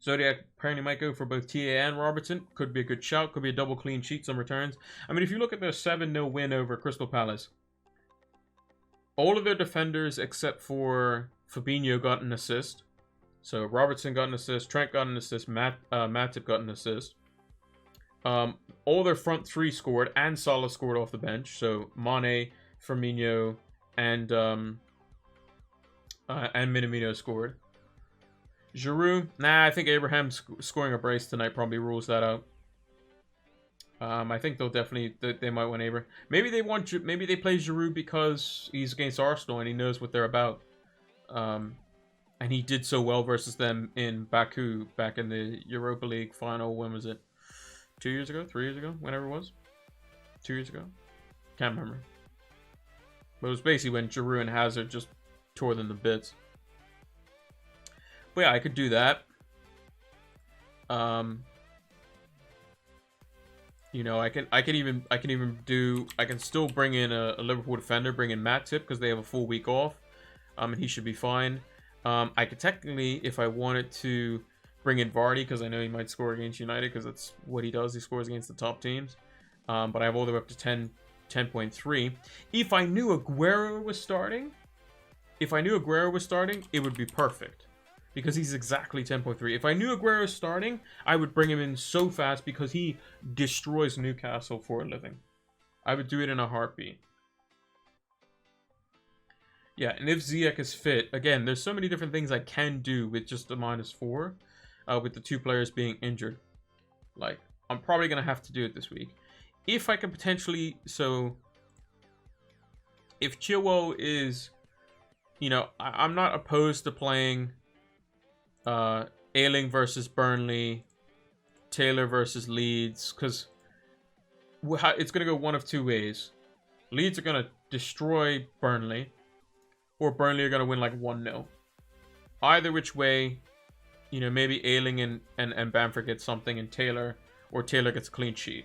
Zodiac apparently might go for both TA and Robertson. Could be a good shout. Could be a double clean sheet, some returns. I mean, if you look at their 7-0 win over Crystal Palace, all of their defenders except for Fabinho got an assist. So Robertson got an assist, Trent got an assist, Matip got an assist. All their front three scored, and Salah scored off the bench. So Mane, Firmino, and Minamino scored. Giroud, I think Abraham scoring a brace tonight probably rules that out. I think they'll definitely they might want Abraham. Maybe they play Giroud because he's against Arsenal and he knows what they're about. And he did so well versus them in Baku back in the Europa League final. When was it? 2 years ago? 3 years ago? Whenever it was? 2 years ago? Can't remember. But it was basically when Giroud and Hazard just tore them to bits. But yeah, I could do that. You know, I can still bring in a Liverpool defender, bring in Matip because they have a full week off. And he should be fine. I could technically, if I wanted to, bring in Vardy because I know he might score against United because that's what he does. He scores against the top teams. But I have all the way up to 10.3. If I knew Aguero was starting, it would be perfect. Because he's exactly 10.3. If I knew Aguero was starting, I would bring him in so fast because he destroys Newcastle for a living. I would do it in a heartbeat. Yeah, and if Ziyech is fit, again, there's so many different things I can do with just a -4, with the 2 players being injured. Like, I'm probably going to have to do it this week. if I can potentially, so if Chilwell is, I'm not opposed to playing Ayling versus Burnley, Taylor versus Leeds, because it's going to go one of two ways. Leeds are going to destroy Burnley, or Burnley are going to win like 1-0. Either which way, maybe Ayling and Bamford get something, and Taylor gets a clean sheet.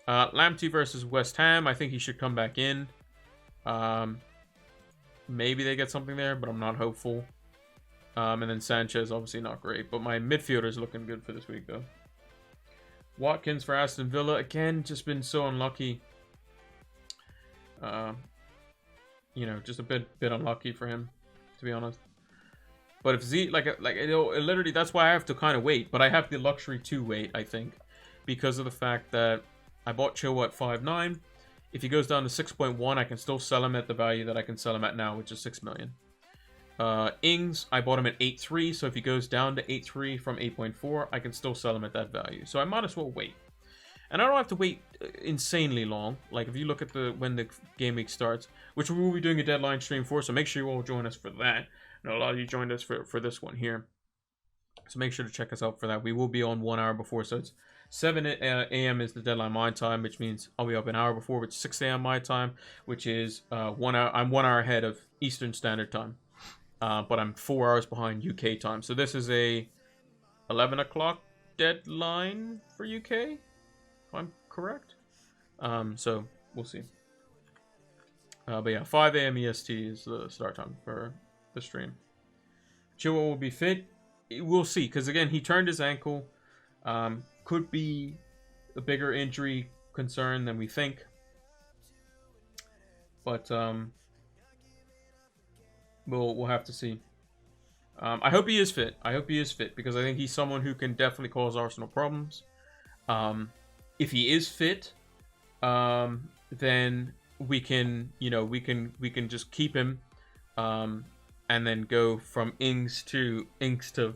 Lamptey versus West Ham, I think he should come back in. Maybe they get something there, but I'm not hopeful. And then Sanchez, obviously not great, but my midfielder's looking good for this week, though. Watkins for Aston Villa, again, just been so unlucky. Just a bit unlucky for him, to be honest. But if literally, that's why I have to kind of wait. But I have the luxury to wait, I think, because of the fact that I bought Chilwell at 5.9. If he goes down to 6.1, I can still sell him at the value that I can sell him at now, which is 6 million. Ings, I bought him at 8.3, so if he goes down to 8.3 from 8.4, I can still sell him at that value. So I might as well wait. And I don't have to wait insanely long. Like, if you look at when the game week starts, which we will be doing a deadline stream for, so make sure you all join us for that. And a lot of you joined us for this one here. So make sure to check us out for that. We will be on 1 hour before, so it's 7 a.m. is the deadline my time, which means I'll be up an hour before, which is 6 a.m. my time, which is 1 hour. I'm 1 hour ahead of Eastern Standard Time. But I'm 4 hours behind UK time. So this is a 11 o'clock deadline for UK, if I'm correct. So we'll see. But yeah, 5 a.m. EST is the start time for the stream. Chilwell will be fit. We'll see, because again, he turned his ankle. Could be a bigger injury concern than we think. But We'll have to see. I hope he is fit. Because I think he's someone who can definitely cause Arsenal problems. If he is fit, then we can just keep him, and then go from Ings to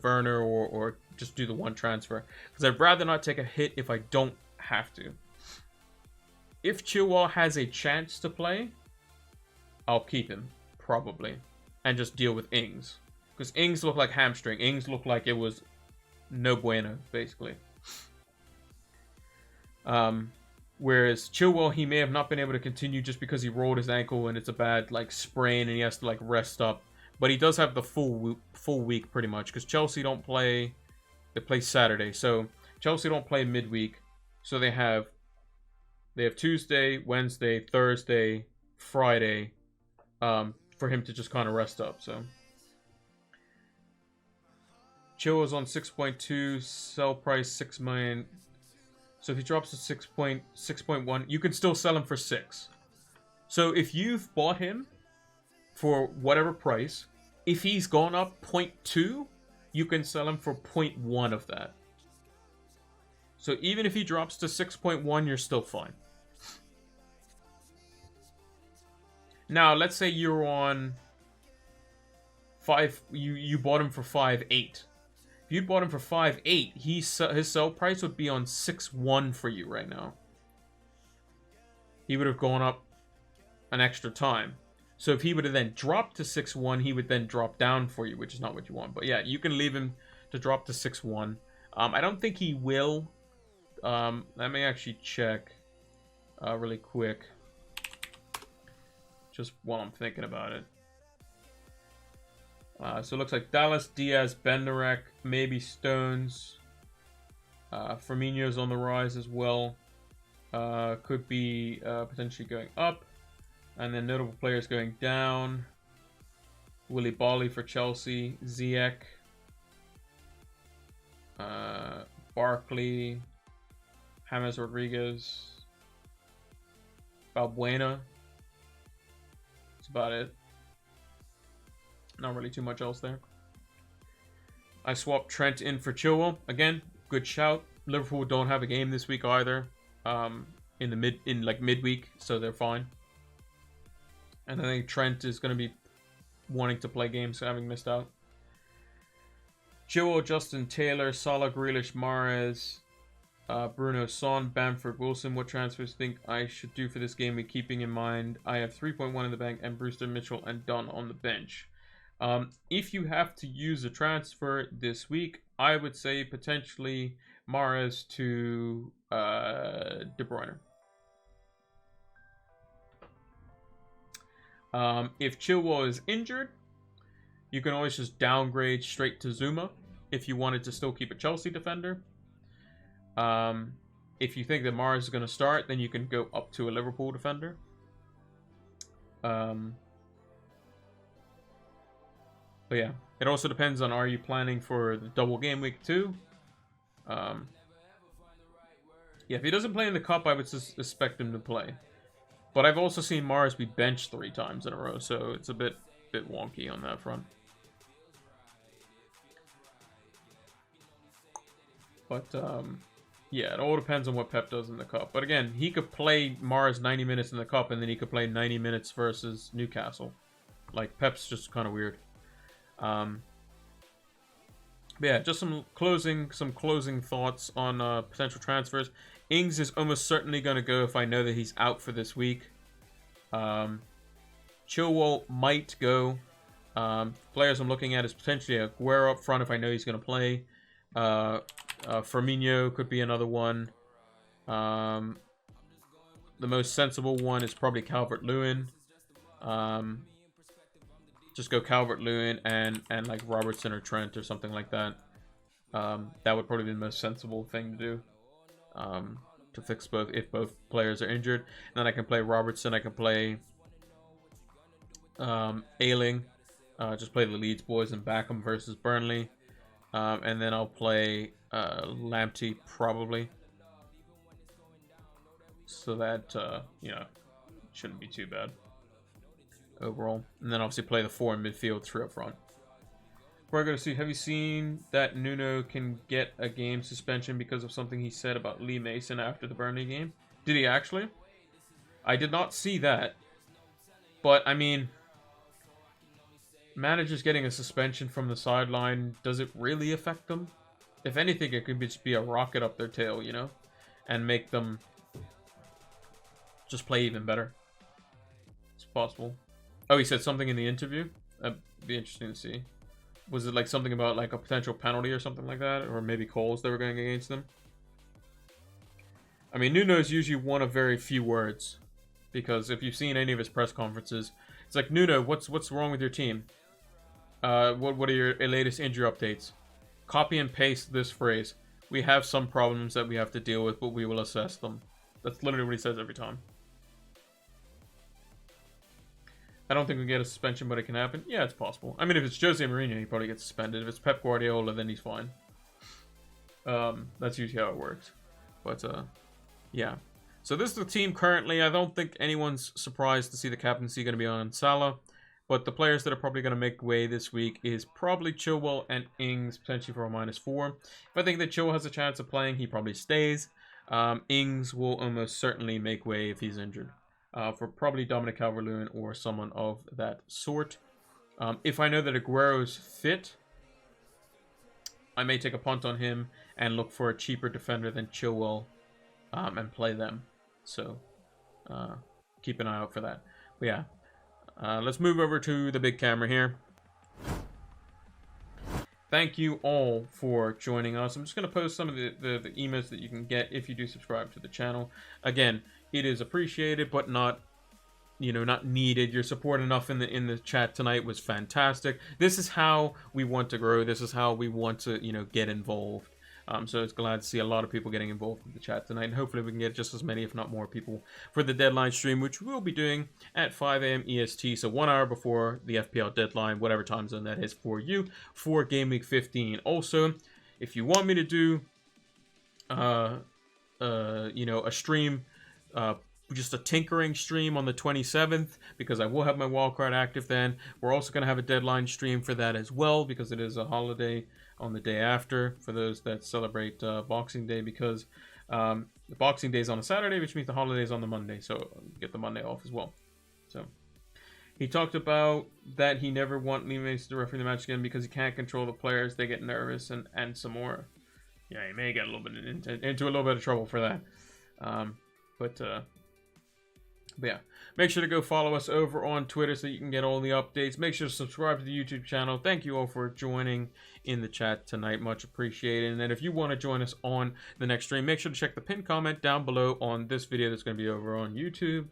Werner, or just do the one transfer. Because I'd rather not take a hit if I don't have to. If Chilwell has a chance to play, I'll keep him, probably. And just deal with Ings. Because Ings looked like hamstring. Ings looked like it was no bueno, basically. Whereas Chilwell, he may have not been able to continue just because he rolled his ankle and it's a bad sprain and he has to rest up. But he does have the full week pretty much. Because Chelsea don't play... They play Saturday. So Chelsea don't play midweek. So they have Tuesday, Wednesday, Thursday, Friday... for him to just kind of rest up. So Chilwell's on 6.2, sell price 6 million. So if he drops to 6.1, you can still sell him for 6. So if you've bought him for whatever price, if he's gone up 0.2, you can sell him for 0.1 of that. So even if he drops to 6.1, you're still fine. Now, let's say you're on 5. You bought him for 5.8. If you bought him for 5.8, his sell price would be on 6.1 for you right now. He would have gone up an extra time. So if he would have then dropped to 6.1, he would then drop down for you, which is not what you want. But yeah, you can leave him to drop to 6.1. I don't think he will. Let me actually check really quick. Just while I'm thinking about it. So it looks like Dallas, Diaz, Benderek, maybe Stones. Firmino's on the rise as well. Could be potentially going up. And then notable players going down. Willy Bolly for Chelsea. Ziyech. Barkley. James Rodriguez. Balbuena. About it. Not really too much else there. I swapped Trent in for Chilwell. Again, good shout. Liverpool don't have a game this week either. In midweek, so they're fine. And I think Trent is going to be wanting to play games, having missed out. Chilwell, Justin Taylor, Salah, Grealish, Mahrez. Bruno, Son, Bamford, Wilson. What transfers think I should do for this game week, keeping in mind I have 3.1 in the bank and Brewster, Mitchell, and Dunn on the bench? If you have to use a transfer this week, I would say potentially Mahrez to De Bruyne. If Chilwell is injured, you can always just downgrade straight to Zuma if you wanted to still keep a Chelsea defender. If you think that Mahrez is going to start, then you can go up to a Liverpool defender. But yeah, it also depends on, are you planning for the double game week too? Yeah, if he doesn't play in the cup, I would expect him to play. But I've also seen Mahrez be benched 3 times in a row, so it's a bit wonky on that front. But yeah, it all depends on what Pep does in the cup. But again, he could play Mahrez 90 minutes in the cup, and then he could play 90 minutes versus Newcastle. Like, Pep's just kind of weird. But yeah, just some closing thoughts on potential transfers. Ings is almost certainly going to go if I know that he's out for this week. Chilwell might go. Players I'm looking at is potentially Aguero up front if I know he's going to play. Firmino could be another one. The most sensible one is probably Calvert-Lewin. Just go Calvert-Lewin and like Robertson or Trent or something like that. That would probably be the most sensible thing to do. To fix both if both players are injured. And then I can play Robertson. I can play Ayling. Just play the Leeds boys and back them versus Burnley. And then I'll play Lamptey probably. So that, you know, shouldn't be too bad overall. And then obviously play the 4 in midfield, 3 up front. We're going to see, have you seen that Nuno can get a game suspension because of something he said about Lee Mason after the Burnley game? Did he actually? I did not see that. But, I mean, managers getting a suspension from the sideline, does it really affect them? If anything, it could just be a rocket up their tail, you know? And make them just play even better. It's possible. Oh, he said something in the interview? That'd be interesting to see. Was it like something about like a potential penalty or something like that? Or maybe calls that were going against them? I mean, Nuno is usually one of very few words. Because if you've seen any of his press conferences, it's like, Nuno, what's wrong with your team? What are your latest injury updates? Copy and paste this phrase. We have some problems that we have to deal with, but we will assess them. That's literally what he says every time. I don't think we get a suspension, but it can happen. Yeah, it's possible. I mean, if it's Jose Mourinho, he probably gets suspended. If it's Pep Guardiola, then he's fine. That's usually how it works. But, yeah. So this is the team currently. I don't think anyone's surprised to see the captaincy going to be on Salah. But the players that are probably going to make way this week is probably Chilwell and Ings, potentially for a -4. If I think that Chilwell has a chance of playing, he probably stays. Ings will almost certainly make way if he's injured. For probably Dominic Calvert-Lewin or someone of that sort. If I know that Aguero's fit, I may take a punt on him and look for a cheaper defender than Chilwell and play them. So keep an eye out for that. But yeah, let's move over to the big camera here. Thank you all for joining us. I'm just going to post some of the emails that you can get if you do subscribe to the channel. Again, it is appreciated, but not, you know, not needed. Your support enough in the chat tonight was fantastic. This is how we want to grow. This is how we want to, you know, get involved. So it's glad to see a lot of people getting involved in the chat tonight. And hopefully we can get just as many, if not more people, for the deadline stream, which we'll be doing at 5 a.m. EST. So 1 hour before the FPL deadline, whatever time zone that is for you, for Game Week 15. Also, if you want me to do, you know, a stream, just a tinkering stream on the 27th, because I will have my wildcard active then. We're also going to have a deadline stream for that as well, because it is a holiday on the day after for those that celebrate Boxing Day, because the Boxing Day is on a Saturday, which means the holiday is on the Monday, so get the Monday off as well. So he talked about that he never want Lee Mason to referee the match again because he can't control the players, they get nervous, and some more. Yeah, you may get a little bit into a little bit of trouble for that. But yeah, make sure to go follow us over on Twitter so you can get all the updates. Make sure to subscribe to the YouTube channel. Thank you all for joining in the chat tonight. Much appreciated. And then if you want to join us on the next stream, make sure to check the pinned comment down below on this video that's going to be over on YouTube.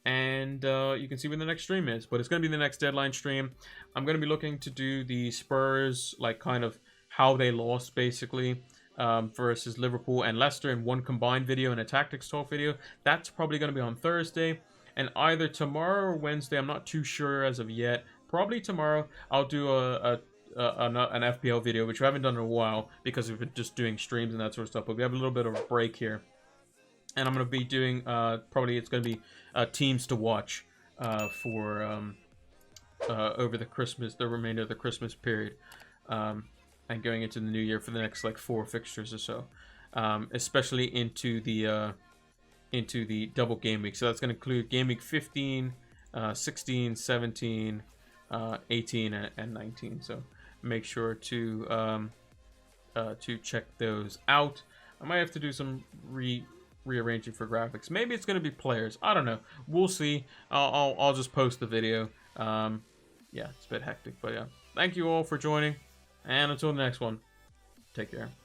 And you can see when the next stream is. But it's going to be the next deadline stream. I'm going to be looking to do the Spurs, like kind of how they lost, basically. Versus Liverpool and Leicester in one combined video and a tactics talk video. That's probably going to be on Thursday, and either tomorrow or Wednesday. I'm not too sure as of yet. Probably tomorrow I'll do an FPL video, which we haven't done in a while because we've been just doing streams and that sort of stuff. But we have a little bit of a break here, and I'm going to be doing probably it's going to be teams to watch for over the remainder of the Christmas period. And going into the new year for the next like 4 fixtures or so, especially into the double game week. So that's going to include game week 15, 16, 17, 18, and 19. So make sure to check those out. I might have to do some rearranging for graphics. Maybe it's going to be players. I don't know. We'll see. I'll just post the video. Yeah, it's a bit hectic, but yeah. Thank you all for joining. And until the next one, take care.